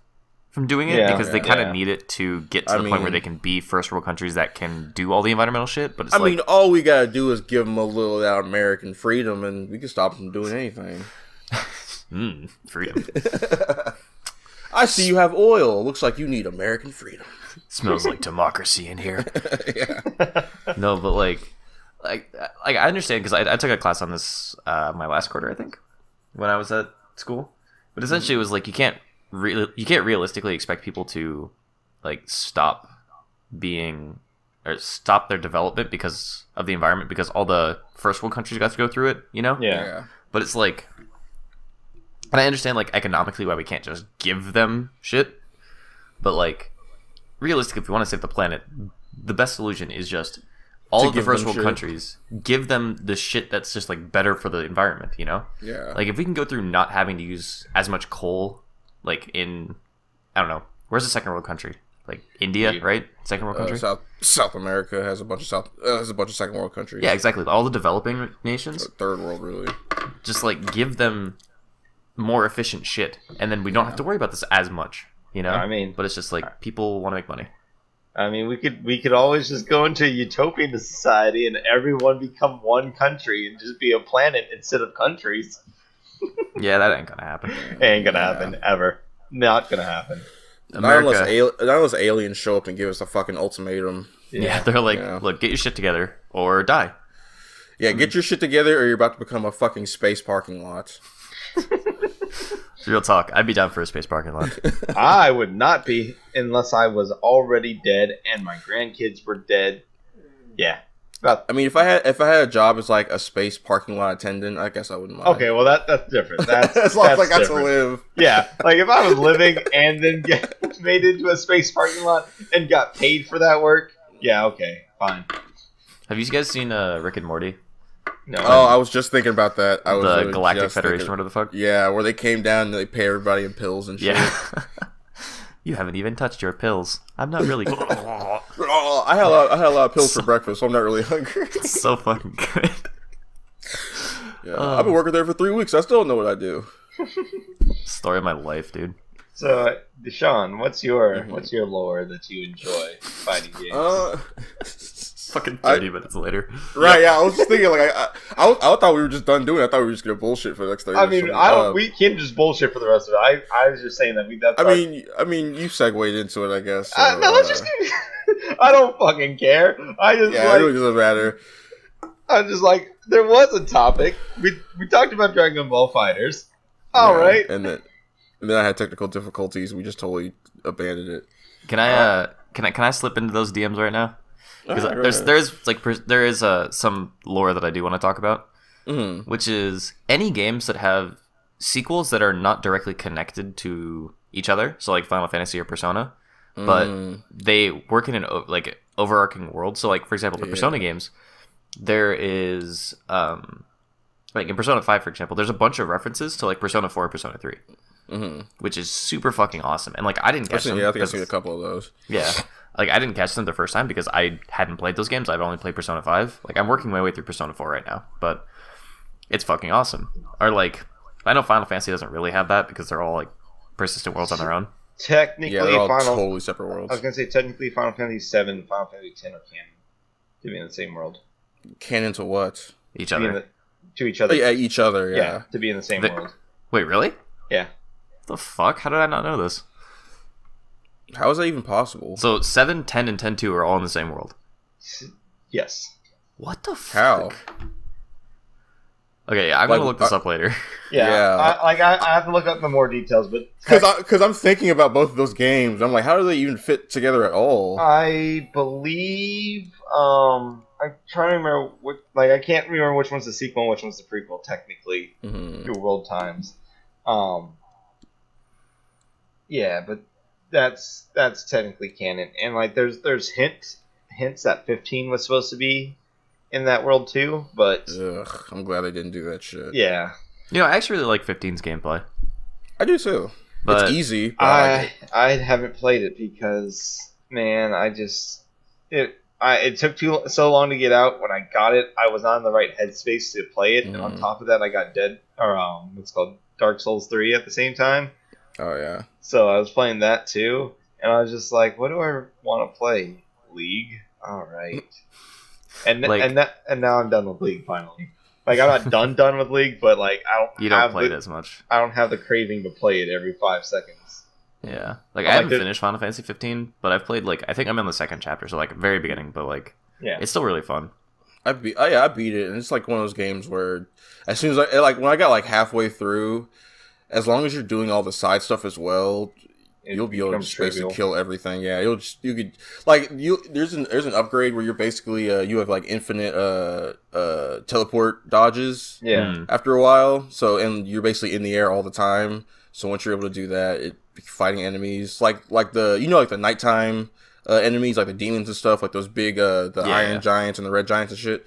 from doing it because they kind of need it to get to the point where they can be first world countries that can do all the environmental shit. But it's mean, all we gotta do is give them a little of that American freedom, and we can stop them from doing anything. Freedom. I see you have oil. Looks like you need American freedom. Smells like democracy in here. No, but like I understand because I took a class on this my last quarter, I think, when I was at school. But essentially, it was like you can't realistically expect people to like stop being or stop their development because of the environment because all the first world countries got to go through it, you know? Yeah. But it's like, and I understand like economically why we can't just give them shit, but like realistically, if we want to save the planet, the best solution is just all of the first world countries give them the shit that's just like better for the environment, you know? Yeah. Like if we can go through not having to use as much coal, like in, I don't know, where's the second world country? Like India, right? Second world country. South America has a bunch of second world countries. Yeah, exactly. All the developing nations. Third world, really. Just like give them more efficient shit, and then we don't have to worry about this as much, you know? I mean, but it's just like people want to make money. I mean, we could always just go into a utopian society and everyone become one country and just be a planet instead of countries. Yeah, that ain't gonna happen. Ain't gonna happen ever. Not gonna happen. Not unless aliens show up and give us a fucking ultimatum. Yeah, they're like, look, get your shit together or die. Yeah, get your shit together or you're about to become a fucking space parking lot. Real talk. I'd be down for a space parking lot. I would not be unless I was already dead and my grandkids were dead. Yeah. I mean, if I had a job as like a space parking lot attendant, I guess I wouldn't mind. Okay, well that's different. That's as long as I got different. to live. Yeah, like if I was living and then get made into a space parking lot and got paid for that work, yeah, okay, fine. Have you guys seen Rick and Morty? No. Oh, I was just thinking about that. The Galactic Federation, whatever the fuck. Yeah, where they came down and they pay everybody in pills and shit. Yeah. You haven't even touched your pills. I'm not really. Oh, I had a lot of pills for breakfast, so I'm not really hungry. It's so fucking good. Yeah, I've been working there for 3 weeks. I still don't know what I do. Story of my life, dude. So, Deshaun, what's your lore that you enjoy fighting games? Fucking 30 minutes later. Right, yeah, I was just thinking, like, I thought we were just done doing it. I thought we were just going to bullshit for the next 30 minutes. I mean, we can't just bullshit for the rest of it. I was just saying that I mean, you segued into it, I guess. So, no, let's just I don't fucking care. It really doesn't matter. I'm just like, there was a topic. We talked about Dragon Ball Fighters. All right. And then I had technical difficulties. We just totally abandoned it. Can I slip into those DMs right now? Because there is some lore that I do want to talk about, which is any games that have sequels that are not directly connected to each other, so like Final Fantasy or Persona, but they work in an overarching world. So like for example, the Persona games, there is like in Persona 5, for example, there's a bunch of references to like Persona 4 and Persona 3, which is super fucking awesome. And like I didn't catch them. Yeah, I think I've seen a couple of those. Yeah. Like, I didn't catch them the first time because I hadn't played those games. I've only played Persona 5. Like, I'm working my way through Persona 4 right now, but it's fucking awesome. Or, like, I know Final Fantasy doesn't really have that because they're all, like, persistent worlds on their own. Technically, they're all totally separate worlds. I was going to say, technically, Final Fantasy 7 and Final Fantasy 10 are canon to be in the same world. Canon to what? Each other. To each other. Yeah, each other, yeah. To be in the same world. Wait, really? Yeah. What the fuck? How did I not know this? How is that even possible? So 7, 10, and 10-2 are all in the same world. Yes. What the fuck? How? Okay, yeah, I'm gonna look this up later. Yeah. I have to look up the more details, but because I'm thinking about both of those games. I'm like, how do they even fit together at all? I believe I'm trying to remember I can't remember which one's the sequel and which one's the prequel technically through world times. Yeah, but that's technically canon, and like there's hints that 15 was supposed to be in that world too, but I'm glad they didn't do that shit. Yeah, I actually really like 15's gameplay. I do too. But it's easy. But I haven't played it because man, it took so long to get out. When I got it, I was not in the right headspace to play it, and on top of that, I got what's called Dark Souls 3 at the same time. Oh yeah. So I was playing that too, and I was just like, "What do I want to play? League? All right." And now I'm done with League finally. Like I'm not done with League, but like you don't play it as much. I don't have the craving to play it every 5 seconds. Yeah, like I haven't finished Final Fantasy 15, but I've played I think I'm in the second chapter, so like very beginning, but like it's still really fun. I beat it, and it's like one of those games where as soon as when I got like halfway through. As long as you're doing all the side stuff as well, you'll be able to just basically kill everything. Yeah, there's an upgrade where you're basically you have like infinite teleport dodges. Yeah. After a while, and you're basically in the air all the time. So once you're able to do that, fighting enemies like the nighttime enemies, like the demons and stuff, like those big iron giants and the red giants and shit.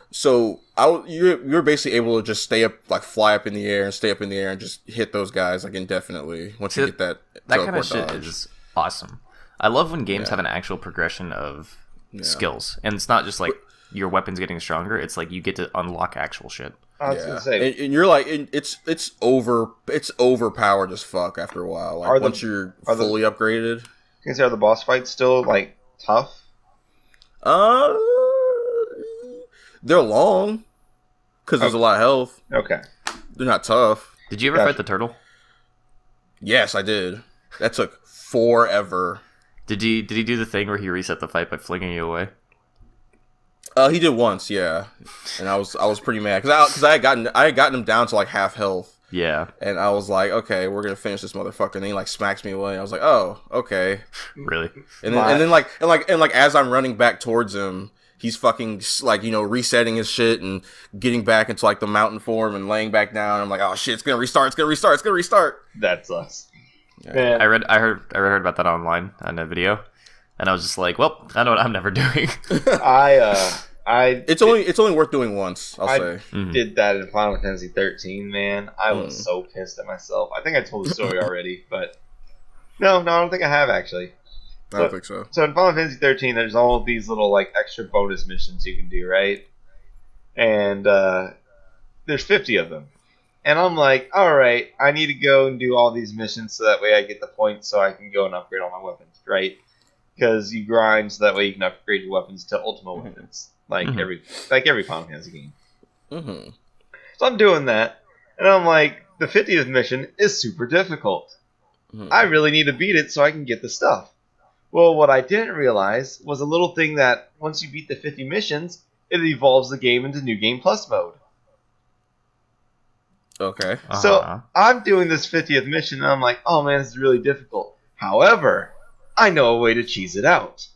So you're basically able to just stay up, like fly up in the air and stay up in the air and just hit those guys like indefinitely once you get that kind of shit dodge. Is awesome. I love when games have an actual progression of skills, and it's not just like your weapons getting stronger. It's like you get to unlock actual shit. I was gonna say, and you're like, it's overpowered as fuck after a while. Like once you're fully upgraded. Are the boss fights still like tough? They're long because there's a lot of health. Okay, they're not tough. Did you ever fight the turtle? Yes, I did. That took forever. Did he do the thing where he reset the fight by flinging you away? He did once, yeah, and I was pretty mad because I had gotten him down to like half health. Yeah, and I was like, okay, we're gonna finish this motherfucker, and then he like smacks me away. I was like, oh, okay, really? And then as I'm running back towards him, he's fucking like, you know, resetting his shit and getting back into like the mountain form and laying back down. I'm like, oh shit, it's gonna restart. That sucks. Yeah. I heard about that online on a video, and I was just like, well, I know what I'm never doing. It's only worth doing once. I'll say. Did that in Final Fantasy 13, man. I was so pissed at myself. I think I told the story already, but no, I don't think I have actually. I don't think so. So in Final Fantasy 13, there's all of these little like extra bonus missions you can do, right? And there's 50 of them. And I'm like, all right, I need to go and do all these missions so that way I get the points so I can go and upgrade all my weapons, right? Because you grind so that way you can upgrade your weapons to ultimate weapons, like every Final Fantasy game. So I'm doing that, and I'm like, the 50th mission is super difficult. I really need to beat it so I can get the stuff. Well, what I didn't realize was a little thing that once you beat the 50 missions, it evolves the game into New Game Plus mode. Okay. So I'm doing this 50th mission, and I'm like, oh man, this is really difficult. However, I know a way to cheese it out.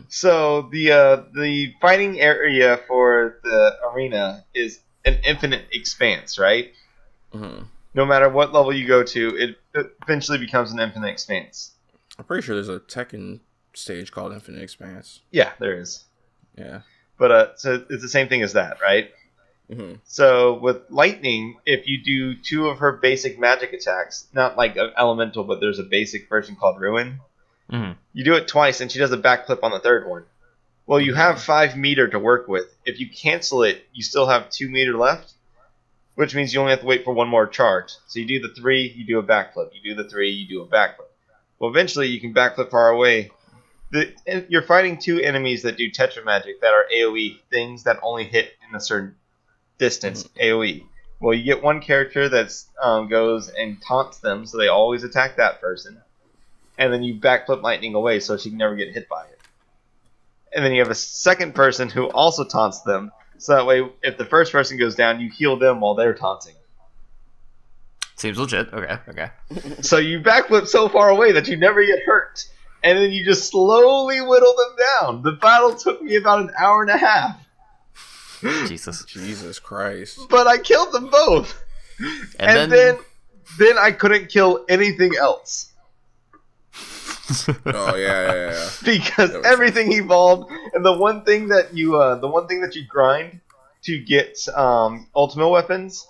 So the fighting area for the arena is an infinite expanse, right? No matter what level you go to, it eventually becomes an infinite expanse. I'm pretty sure there's a Tekken stage called Infinite Expanse. Yeah, there is. Yeah. But so it's the same thing as that, right? So with Lightning, if you do 2 of her basic magic attacks, not like an elemental, but there's a basic version called Ruin, you do it twice and she does a backflip on the 3rd one. Well, you have 5 meter to work with. If you cancel it, you still have 2 meter left, which means you only have to wait for 1 more charge. So you do the 3, you do a backflip. You do the 3, you do a backflip. Well, eventually you can backflip far away. You're fighting 2 enemies that do Tetra Magic that are AoE, things that only hit in a certain distance, AoE. Well, you get one character that goes and taunts them, so they always attack that person. And then you backflip Lightning away so she can never get hit by it. And then you have a second person who also taunts them, so that way if the first person goes down, you heal them while they're taunting. Seems legit. Okay. So you backflip so far away that you never get hurt. And then you just slowly whittle them down. The battle took me about an hour and a half. Jesus Christ. But I killed them both. And then I couldn't kill anything else. Oh yeah. Because everything evolved, and the one thing that you grind to get ultimate weapons,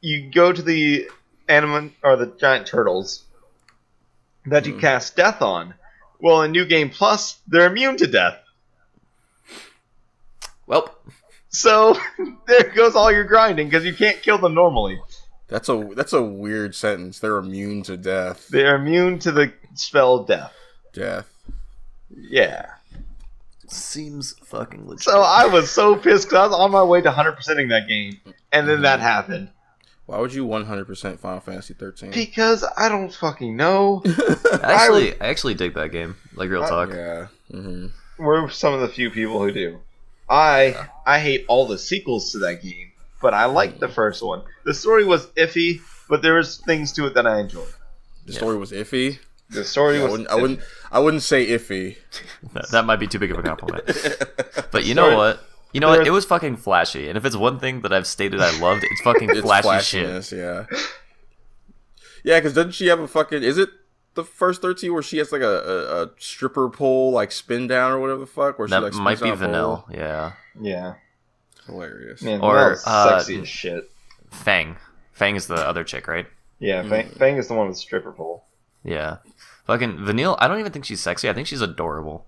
you go to the animal or the giant turtles that you cast death on. Well, in New Game Plus, they're immune to death. Well, so there goes all your grinding because you can't kill them normally. That's a weird sentence. They're immune to death. They're immune to the spell death. Yeah. Seems fucking legit. So I was so pissed because I was on my way to 100%ing that game, and then that happened. Why would you 100% Final Fantasy 13? Because I don't fucking know. I actually dig that game. Like, real talk. Yeah. We're some of the few people who do. I hate all the sequels to that game, but I liked the first one. The story was iffy, but there was things to it that I enjoyed. The story was iffy? The story was I wouldn't say iffy. that might be too big of a compliment. But you know what? It was fucking flashy. And if it's one thing that I've stated I loved, it's fucking flashy shit. Yeah. Yeah, because doesn't she have a fucking... Is it the first 13 where she has like a stripper pole, like spin down or whatever the fuck? Where that she, like, might be Vanille, yeah. Yeah. Hilarious. Man, or sexy as shit. Fang. Fang is the other chick, right? Yeah, Fang is the one with the stripper pole. Yeah. Fucking Vanille, I don't even think she's sexy. I think she's adorable.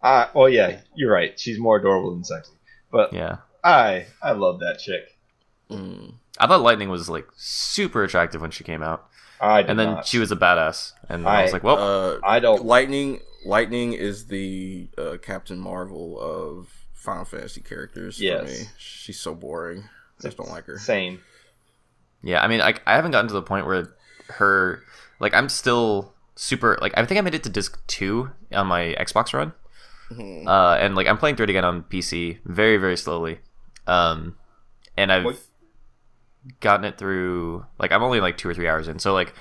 Well, yeah, you're right. She's more adorable than sexy. But yeah, I love that chick. I thought Lightning was like super attractive when she came out. And then she was a badass, and I was like, well, I don't. Lightning is the Captain Marvel of Final Fantasy characters for me. She's so boring. I just don't like her. Same. Yeah, I mean, I haven't gotten to the point where her, like, I'm still super, like, I think I made it to disc 2 on my Xbox run. And like I'm playing through it again on PC very, very slowly. And I've gotten it through, like, I'm only like 2 or 3 hours in. So like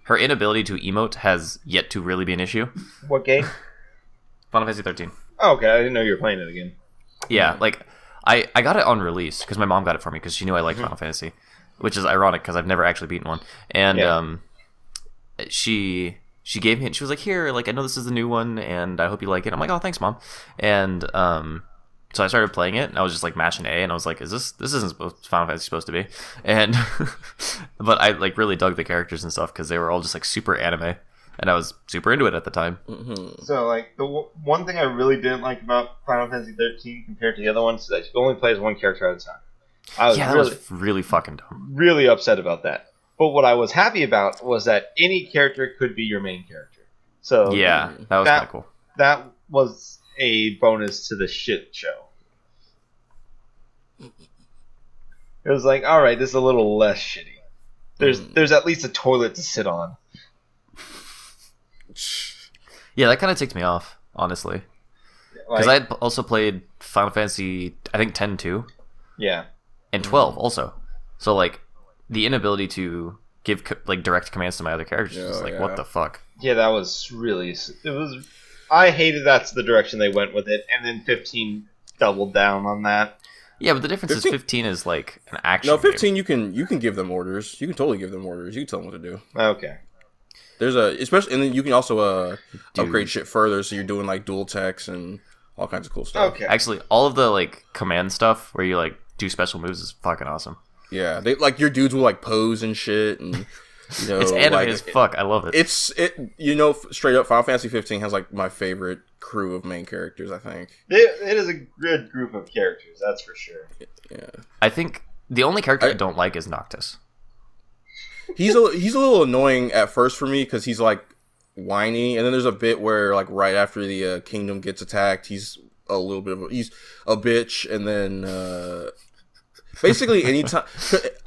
her inability to emote has yet to really be an issue. What game? Final Fantasy 13. Oh, okay, I didn't know you were playing it again. Yeah, like I got it on release because my mom got it for me because she knew I liked Final Fantasy, which is ironic because I've never actually beaten one. And she gave me it. She was like, "Here, like I know this is the new one, and I hope you like it." I'm like, "Oh, thanks, Mom." And so I started playing it, and I was just like mashing A, and I was like, "Is this isn't Final Fantasy supposed to be?" And but I like really dug the characters and stuff because they were all just like super anime, and I was super into it at the time. Mm-hmm. So like the one thing I really didn't like about Final Fantasy 13 compared to the other ones is that you can only play as one character at a time. That was really fucking dumb. Really upset about that. But what I was happy about was that any character could be your main character. So yeah, that was kind of cool. That was a bonus to the shit show. It was like, all right, this is a little less shitty. There's at least a toilet to sit on. Yeah, that kind of ticked me off, honestly. Because I had also played Final Fantasy, I think 10 too. Yeah. And 12 also. So like the inability to give like direct commands to my other characters was like, what the fuck? Yeah, that was really. It was. I hated that's the direction they went with it, and then 15 doubled down on that. Yeah, but the difference is 15 is like an action. No, 15 game. you can give them orders. You can totally give them orders. You can tell them what to do. Okay. There's especially, and then you can also upgrade shit further, so you're doing like dual techs and all kinds of cool stuff. Okay. Actually, all of the like command stuff where you like do special moves is fucking awesome. Yeah, they like your dudes will like pose and shit, and you know, it's anime like, as fuck. I love it. Straight up, Final Fantasy 15 has like my favorite crew of main characters. I think it is a good group of characters. That's for sure. Yeah, I think the only character I don't like is Noctis. He's a little annoying at first for me because he's like whiny, and then there's a bit where like right after the kingdom gets attacked, he's a little bit of he's a bitch, and then basically anytime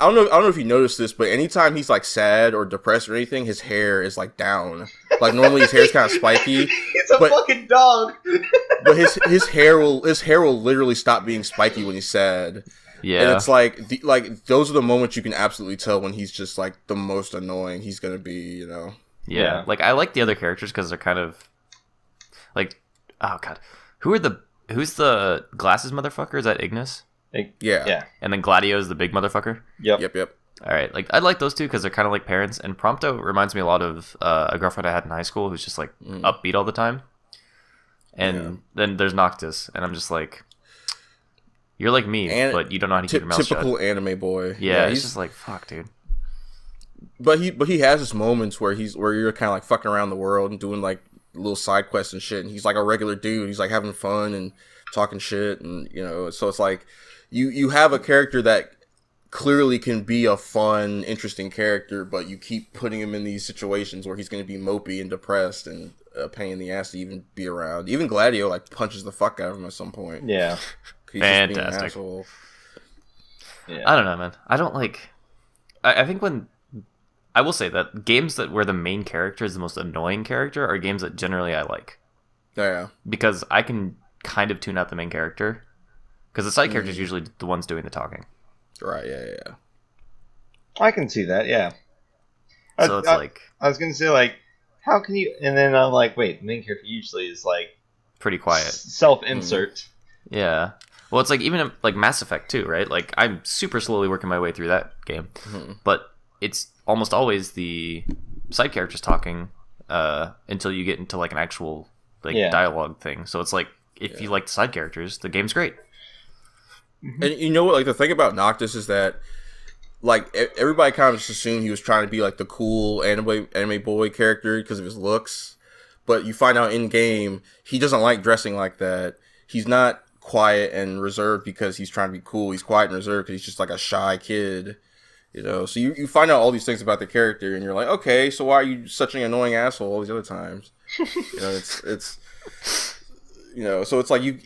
I don't know if you noticed this, but anytime he's like sad or depressed or anything, his hair is like down. Like normally his hair is kind of spiky. He's a fucking dog. But his hair will literally stop being spiky when he's sad. Yeah, and it's like those are the moments you can absolutely tell when he's just like the most annoying he's gonna be, you know. Yeah. Like I like the other characters because they're kind of like, oh god, who's the glasses motherfucker? Is that Ignis? Yeah. And then Gladio is the big motherfucker. Yep. All right, like I like those two because they're kind of like parents. And Prompto reminds me a lot of a girlfriend I had in high school who's just like upbeat all the time. And then there's Noctis, and I'm just like, you're like me, but you don't know how to keep your mouth shut. Typical anime boy. Yeah, he's just like, fuck, dude. But he has his moments where you're kind of like fucking around the world and doing like little side quests and shit. And he's like a regular dude. He's like having fun and talking shit, and you know. So it's like you have a character that clearly can be a fun, interesting character, but you keep putting him in these situations where he's going to be mopey and depressed and a pain in the ass to even be around. Even Gladio like punches the fuck out of him at some point. Yeah. He's fantastic. Just being an asshole. Yeah. I don't know, man. I don't like. I think when I will say that games where the main character is the most annoying character are games that generally I like. Yeah. Because I can kind of tune out the main character, because the side character is usually the ones doing the talking. Right. Yeah. I can see that. Yeah. So it's like I was gonna say like, how can you? And then I'm like, wait, the main character usually is like pretty quiet, self-insert. Yeah. Well, it's like even like Mass Effect too, right? Like I'm super slowly working my way through that game, but it's almost always the side characters talking until you get into like an actual dialogue thing. So it's like if you like the side characters, the game's great. And you know what? Like the thing about Noctis is that like everybody kind of just assumed he was trying to be like the cool anime boy character because of his looks, but you find out in game he doesn't like dressing like that. He's not quiet and reserved because he's trying to be cool. He's quiet and reserved because he's just like a shy kid, you know. So you find out all these things about the character, and you're like, okay, so why are you such an annoying asshole all these other times? You know, it's you know, so it's like you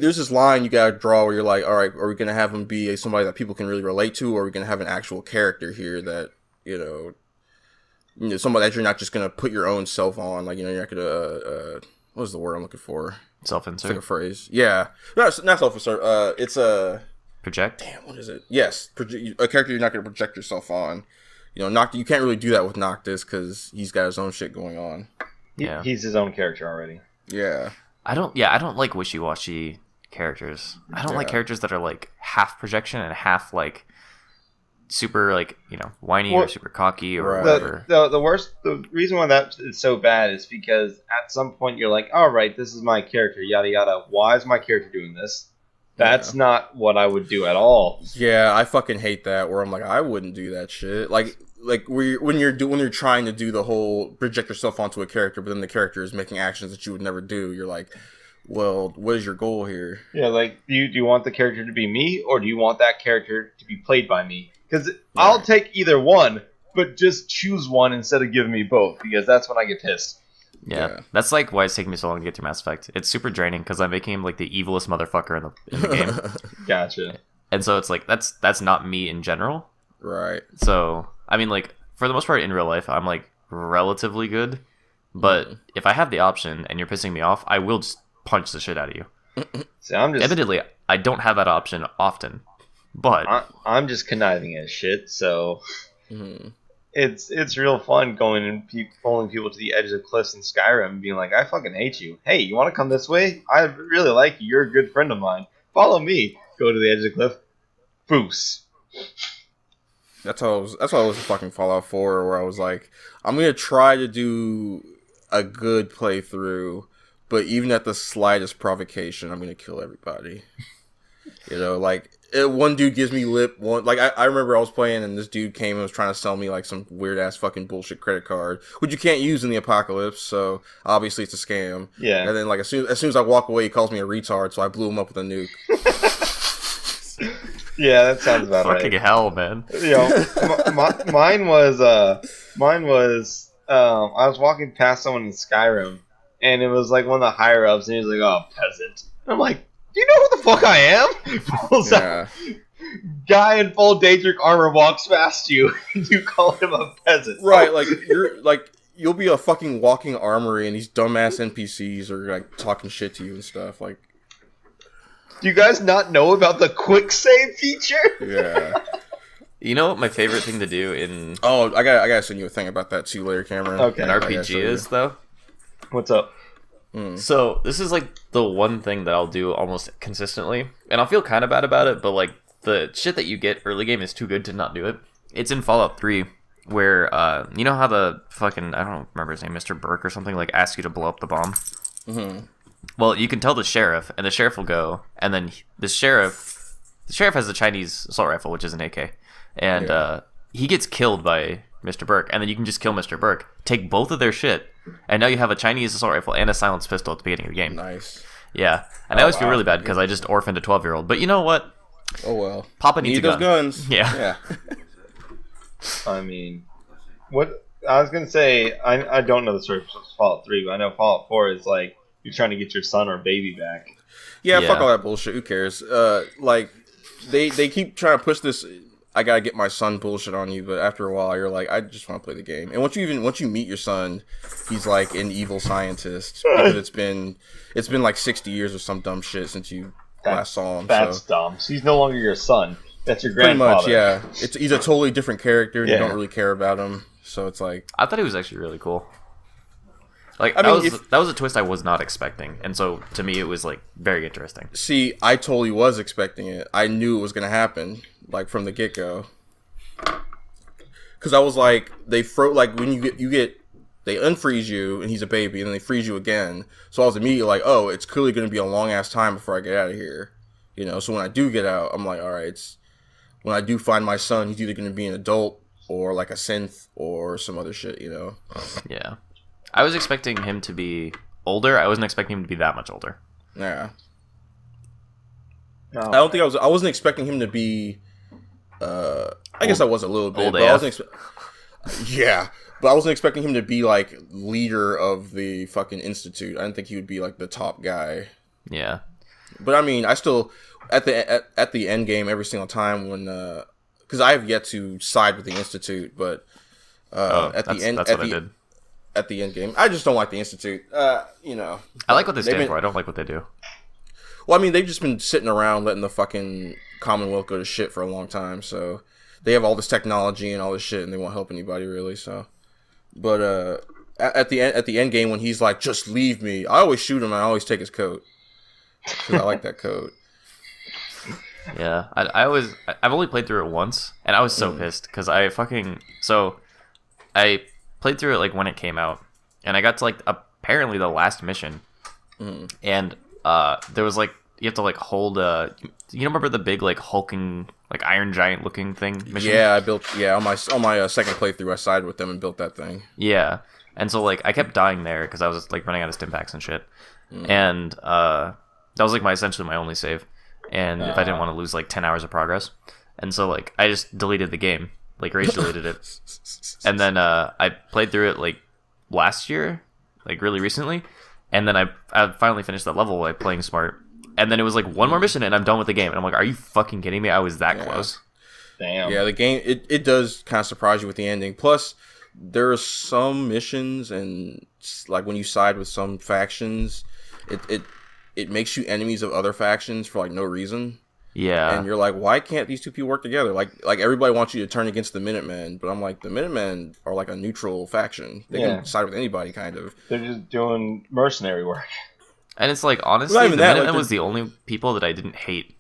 there's this line you gotta draw where you're like, all right, are we gonna have him be somebody that people can really relate to, or are we gonna have an actual character here that you know somebody that you're not just gonna put your own self on, like, you know, you're not gonna what is the word I'm looking for? Self-insert. It's like a phrase. Yeah. No, it's not self-insert. It's a... Project? Damn, what is it? Yes. A character you're not going to project yourself on. You know, you can't really do that with Noctis because he's got his own shit going on. He's his own character already. Yeah. I don't like wishy-washy characters. I don't like characters that are like half projection and half like super like, you know, whiny or super cocky or whatever. The reason why that is so bad is because at some point you're like, all right, this is my character, yada yada. Why is my character doing this? That's not what I would do at all. Yeah, I fucking hate that. Where I'm like, I wouldn't do that shit. Like when you're trying to do the whole project yourself onto a character, but then the character is making actions that you would never do. You're like, well, what is your goal here? Yeah, like do you want the character to be me, or do you want that character to be played by me? Because I'll take either one, but just choose one instead of giving me both, because that's when I get pissed. Yeah, that's like why it's taking me so long to get through Mass Effect. It's super draining because I'm making him like the evilest motherfucker in the game. Gotcha. And so it's like that's not me in general. Right. So I mean, like for the most part in real life, I'm like relatively good. But if I have the option and you're pissing me off, I will just punch the shit out of you. So Evidently, I don't have that option often, but I'm just conniving at shit. So it's real fun going and pulling people to the edge of the cliffs in Skyrim and being like, I fucking hate you. Hey, you want to come this way? I really like you. You're a good friend of mine. Follow me. Go to the edge of the cliff. Boos. That's how it was fucking Fallout 4, where I was like, I'm gonna try to do a good playthrough, but even at the slightest provocation, I'm gonna kill everybody. You know, like one dude gives me lip. I remember I was playing and this dude came and was trying to sell me like some weird ass fucking bullshit credit card, which you can't use in the apocalypse. So obviously it's a scam. Yeah. And then like as soon as I walk away, he calls me a retard. So I blew him up with a nuke. Yeah, that sounds about right. Fucking hell, man. You know, mine was I was walking past someone in Skyrim, and it was like one of the higher ups, and he was like, "Oh, peasant." And I'm like, "Do you know who the fuck I am?" Pulls out, guy in full Daedric armor walks past you, and you call him a peasant. Right? Like you'll be a fucking walking armory, and these dumbass NPCs are like talking shit to you and stuff. Like, do you guys not know about the quick save feature? Yeah. You know what my favorite thing to do in I gotta send you a thing about that too later, Cameron. Okay. an RPG is though? What's up? So this is like the one thing that I'll do almost consistently, and I'll feel kind of bad about it, but like the shit that you get early game is too good to not do it. It's in Fallout 3 where you know how the fucking, I don't remember his name, Mr. Burke or something, like asks you to blow up the bomb. Well, you can tell the sheriff, and the sheriff will go, and then the sheriff has a Chinese assault rifle, which is an AK, and he gets killed by Mr. Burke, and then you can just kill Mr. Burke, take both of their shit, and now you have a Chinese assault rifle and a silenced pistol at the beginning of the game. Nice. Yeah, and I always feel really bad because I just orphaned a 12-year-old, but you know what? Oh well. Papa needs a gun. Guns. Yeah. I mean, what I was gonna say, I don't know the story of Fallout 3, but I know Fallout 4 is like you're trying to get your son or baby back. Yeah, fuck all that bullshit. Who cares? Like they keep trying to push this. I gotta get my son bullshit on you, but after a while, you're like, I just want to play the game. And once you meet your son, he's like an evil scientist because it's been like 60 years or some dumb shit since you last saw him. That's dumb. So he's no longer your son. That's your grandfather. Pretty much, yeah. He's a totally different character. And you don't really care about him, so it's like I thought he was actually really cool. Like that was a twist I was not expecting, and so to me it was like very interesting. See, I totally was expecting it. I knew it was gonna happen, like from the get go. Because I was like, they when you get they unfreeze you and he's a baby, and then they freeze you again. So I was immediately like, oh, it's clearly gonna be a long ass time before I get out of here, you know. So when I do get out, I'm like, all right, when I do find my son, he's either gonna be an adult or like a synth or some other shit, you know. Yeah. I was expecting him to be older. I wasn't expecting him to be that much older. Yeah. No, I wasn't expecting him to be. I guess I was a little bit. But I wasn't yeah, but I wasn't expecting him to be like leader of the fucking institute. I didn't think he would be like the top guy. Yeah. But I mean, I still at the end game every single time when because I have yet to side with the institute, but at the end that's what I did. At the end game, I just don't like the Institute. You know, I like what they stand for. I don't like what they do. Well, I mean, they've just been sitting around letting the fucking Commonwealth go to shit for a long time. So they have all this technology and all this shit, and they won't help anybody really. So, but At the end game when he's like, just leave me, I always shoot him and I always take his coat because I like that coat. Yeah, I've only played through it once, and I was so pissed because I played through it like when it came out, and I got to like apparently the last mission, and there was like you have to like hold you remember the big like hulking like Iron Giant looking thing mission? Yeah, I built on my second playthrough I sided with them and built that thing. Yeah, and so like I kept dying there because I was like running out of stim packs and shit, and that was like essentially my only save. And if I didn't want to lose like 10 hours of progress, and so like I just deleted the game, like rage deleted it, and then I played through it like last year, like really recently, and then I finally finished that level by playing smart, and then it was like one more mission and I'm done with the game, and I'm like, are you fucking kidding me? I was that close. Damn. Yeah, the game it does kind of surprise you with the ending. Plus, there are some missions and like when you side with some factions, it makes you enemies of other factions for like no reason. Yeah. And you're like, why can't these two people work together? Like everybody wants you to turn against the Minutemen, but I'm like, the Minutemen are like a neutral faction. They can side with anybody, kind of. They're just doing mercenary work. And it's like, honestly, the Minutemen was the only people that I didn't hate.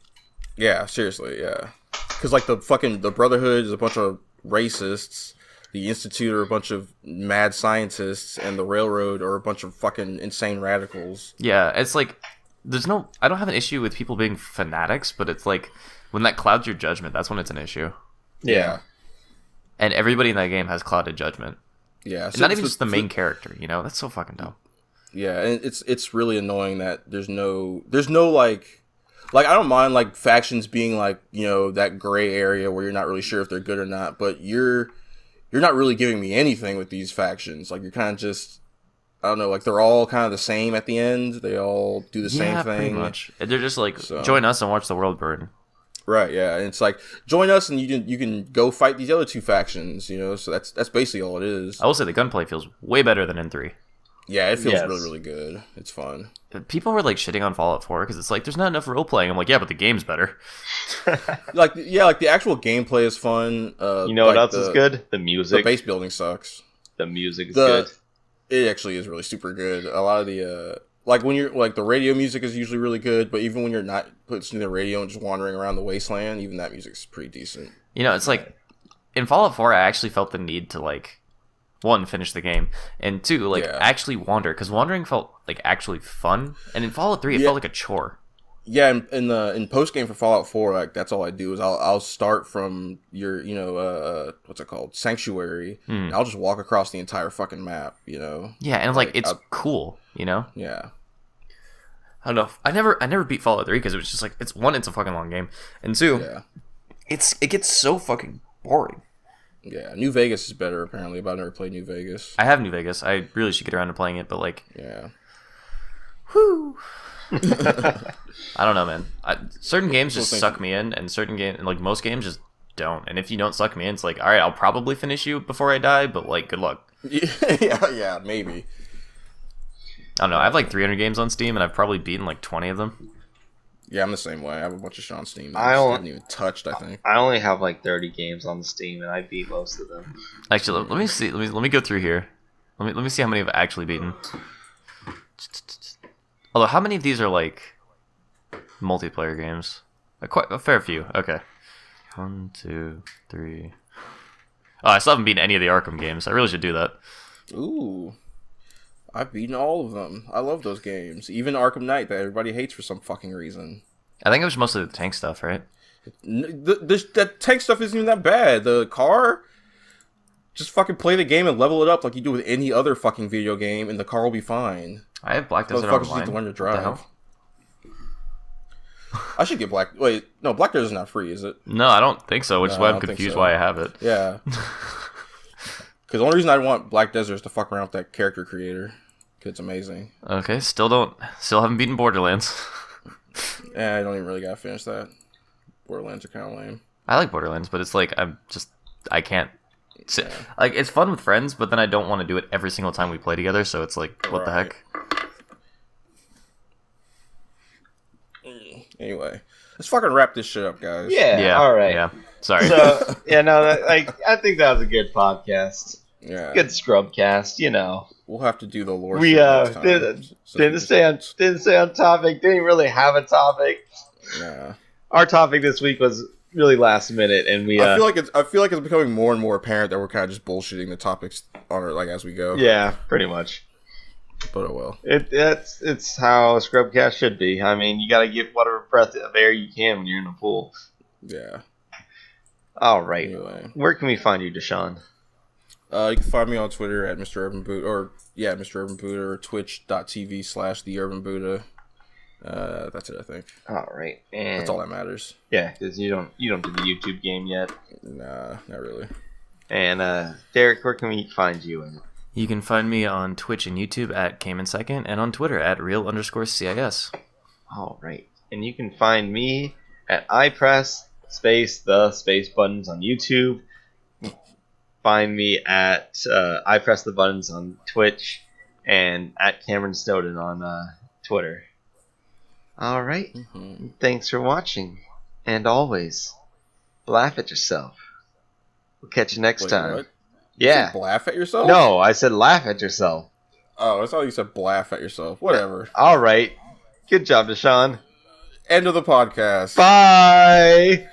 Yeah, seriously, yeah. Because like the Brotherhood is a bunch of racists. The Institute are a bunch of mad scientists, and the Railroad are a bunch of fucking insane radicals. Yeah, it's like I don't have an issue with people being fanatics, but it's like when that clouds your judgment, that's when it's an issue. Yeah. And everybody in that game has clouded judgment. Yeah. So not even just the main character, you know? That's so fucking dumb. Yeah, and it's really annoying that there's no like I don't mind like factions being like, you know, that gray area where you're not really sure if they're good or not, but you're not really giving me anything with these factions. Like you're kind of just, I don't know, like they're all kind of the same at the end. They all do the same thing. Pretty much. They're just like, join us and watch the world burn. Right, yeah. And it's like, join us and you can go fight these other two factions, you know? So that's basically all it is. I will say the gunplay feels way better than in 3. Yeah, it feels really, really good. It's fun. People were like shitting on Fallout 4 because it's like, there's not enough role playing. I'm like, yeah, but the game's better. like the actual gameplay is fun. You know what else is good? The music. The base building sucks. The music is good. It actually is really super good. A lot of the like when you're like the radio music is usually really good, but even when you're not listening to the radio and just wandering around the wasteland, even that music's pretty decent. You know, it's like in Fallout 4, I actually felt the need to like, one, finish the game, and two, like actually wander, because wandering felt like actually fun, and in Fallout 3 it felt like a chore. Yeah, in post game for Fallout 4, like that's all I do is I'll start from your, you know, what's it called, Sanctuary, and I'll just walk across the entire fucking map, you know. Yeah, and like it's cool, you know. Yeah. I don't know. I never beat Fallout 3 because it was just like it's a fucking long game, and two, it gets so fucking boring. Yeah, New Vegas is better apparently, but I've never played New Vegas. I have New Vegas. I really should get around to playing it, but like, whew. I don't know, man. Certain games just suck me in, and like most games just don't. And if you don't suck me in, it's like, all right, I'll probably finish you before I die, but like, good luck. yeah, maybe. I don't know. I have like 300 games on Steam, and I've probably beaten like 20 of them. Yeah, I'm the same way. I have a bunch of shit on Steam that I haven't even touched, I think. I only have like 30 games on Steam, and I beat most of them. Actually, let me see. Let me go through here. Let me see how many I've actually beaten. Although, how many of these are like multiplayer games? Quite a fair few. Okay. 1, 2, 3. Oh, I still haven't beaten any of the Arkham games. I really should do that. Ooh. I've beaten all of them. I love those games. Even Arkham Knight that everybody hates for some fucking reason. I think it was mostly the tank stuff, right? That tank stuff isn't even that bad. The car, just fucking play the game and level it up like you do with any other fucking video game, and the car will be fine. I have Black Desert Online. Need to learn to drive. I should get Black. Wait, no, Black Desert's not free, is it? No, I don't think so. Which is why I'm confused why I have it. Yeah. Because the only reason I want Black Desert is to fuck around with that character creator. Cause it's amazing. Okay, still haven't beaten Borderlands. Yeah, I don't even really gotta finish that. Borderlands are kind of lame. I like Borderlands, but it's like I can't. Like it's fun with friends, but then I don't want to do it every single time we play together. So it's like, what the heck? Anyway, let's fucking wrap this shit up, guys. Yeah. All right. Yeah. Sorry. So I think that was a good podcast. Yeah. Good Scrubcast, you know. We'll have to do the lore. We next time, didn't stay on topic. Didn't really have a topic. Yeah. Our topic this week was really last minute, and we. I feel like it's becoming more and more apparent that we're kind of just bullshitting the topics on it, like as we go. Yeah, pretty much. But oh well. It's how a Scrubcast should be. I mean, you got to get whatever breath of air you can when you're in a pool. Yeah. All right. Anyway. Where can we find you, Deshaun? You can find me on Twitter at Mr. Urban Boot, Mr. Urban Buddha, or twitch.tv/TheUrbanBuddha. That's it, I think. All right, and that's all that matters. Yeah, because you don't do the YouTube game yet. Nah, not really. And Derek, where can we find you? You can find me on Twitch and YouTube at Cayman2nd, and on Twitter at real_CIS. All right, and you can find me at iPress buttons on YouTube. Find me at I Press the Buttons on Twitch, and at Cameron Snowden on Twitter. All right. Mm-hmm. Thanks for watching, and always laugh at yourself. We'll catch you next time. What? Yeah. You laugh at yourself? No, I said laugh at yourself. Oh, I thought you said laugh at yourself. Whatever. All right. Good job, Deshaun. End of the podcast. Bye.